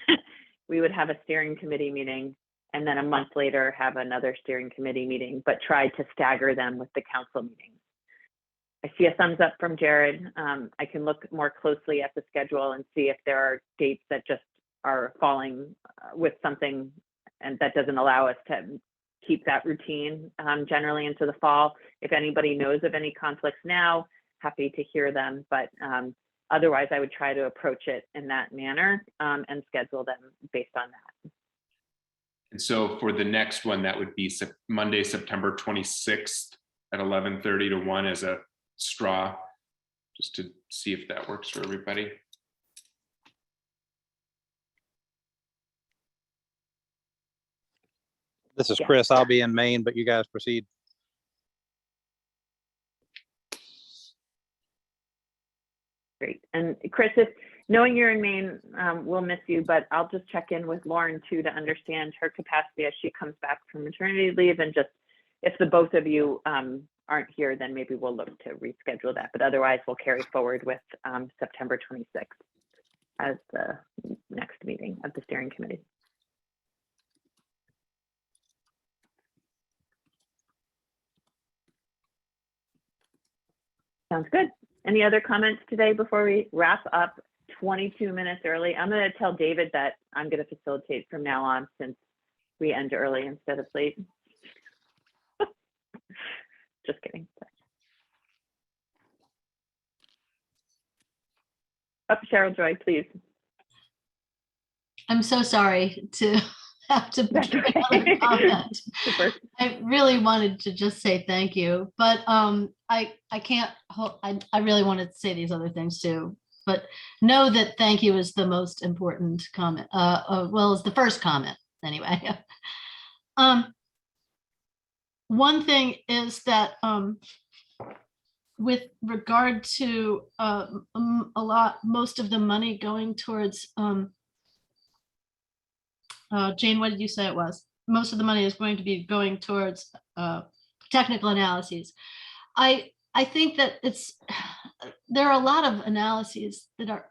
we would have a steering committee meeting, and then a month later have another steering committee meeting, but try to stagger them with the council meetings. I see a thumbs up from Jared. I can look more closely at the schedule and see if there are dates that just are falling with something and that doesn't allow us to keep that routine generally into the fall. If anybody knows of any conflicts now, happy to hear them, but otherwise I would try to approach it in that manner and schedule them based on that.
And so for the next one, that would be Monday, September 26th at 11:30 to 1 as a straw just to see if that works for everybody.
This is
Yeah.
Chris. I'll be in Maine, but you guys proceed.
Great. And Chris, if knowing you're in Maine, we'll miss you, but I'll just check in with Lauren too to understand her capacity as she comes back from maternity leave, and just if the both of you aren't here, then maybe we'll look to reschedule that. But otherwise, we'll carry forward with September 26th as the next meeting of the steering committee. Sounds good. Any other comments today before we wrap up 22 minutes early? I'm going to tell David that I'm going to facilitate from now on since we end early instead of late. Just kidding. Up, Cheryl Joy, please.
I'm so sorry to have to
That's
give
okay.
another comment.
Super.
I really wanted to just say thank you, but I can't, I really wanted to say these other things too, but know that thank you is the most important comment. Well, it's the first comment anyway. One thing is that with regard to most of the money going towards Jane, what did you say it was? Most of the money is going to be going towards technical analyses. I think that there are a lot of analyses that are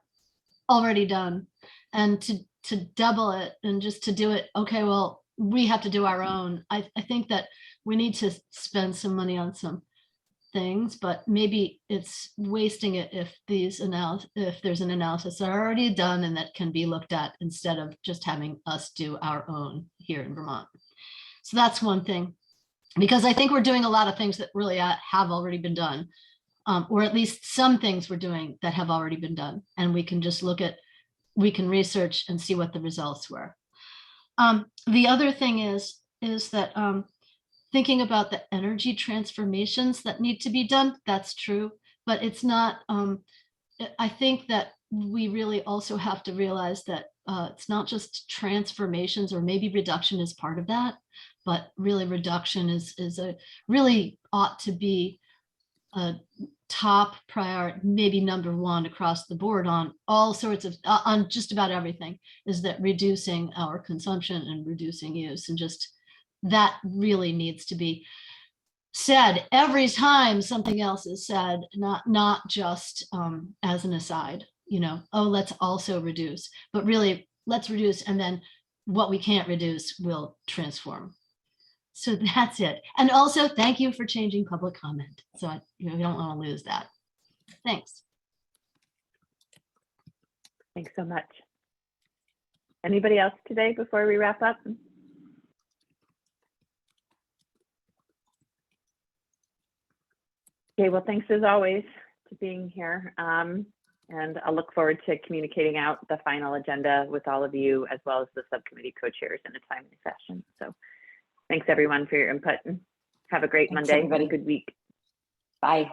already done, and to double it and just to do it, okay, well, we have to do our own. I think that we need to spend some money on some things, but maybe it's wasting it if there's an analysis that are already done and that can be looked at instead of just having us do our own here in Vermont. So that's one thing, because I think we're doing a lot of things that really have already been done, or at least some things we're doing that have already been done, and we can just we can research and see what the results were. The other thing is that thinking about the energy transformations that need to be done, that's true, but it's not, I think that we really also have to realize that it's not just transformations, or maybe reduction is part of that, but really reduction is really ought to be a top priority, maybe number one across the board on all sorts of, on just about everything, is that reducing our consumption and reducing use, and just that really needs to be said every time something else is said, not just as an aside, oh, let's also reduce, but really let's reduce, and then what we can't reduce will transform. So that's it. And also thank you for changing public comment. So we don't want to lose that. Thanks.
Thanks so much. Anybody else today before we wrap up? Okay, well, thanks as always to being here. And I'll look forward to communicating out the final agenda with all of you, as well as the subcommittee co-chairs, in a timely fashion. So thanks everyone for your input, and have a great
Thanks,
Monday,
everybody.
and a good week.
Bye.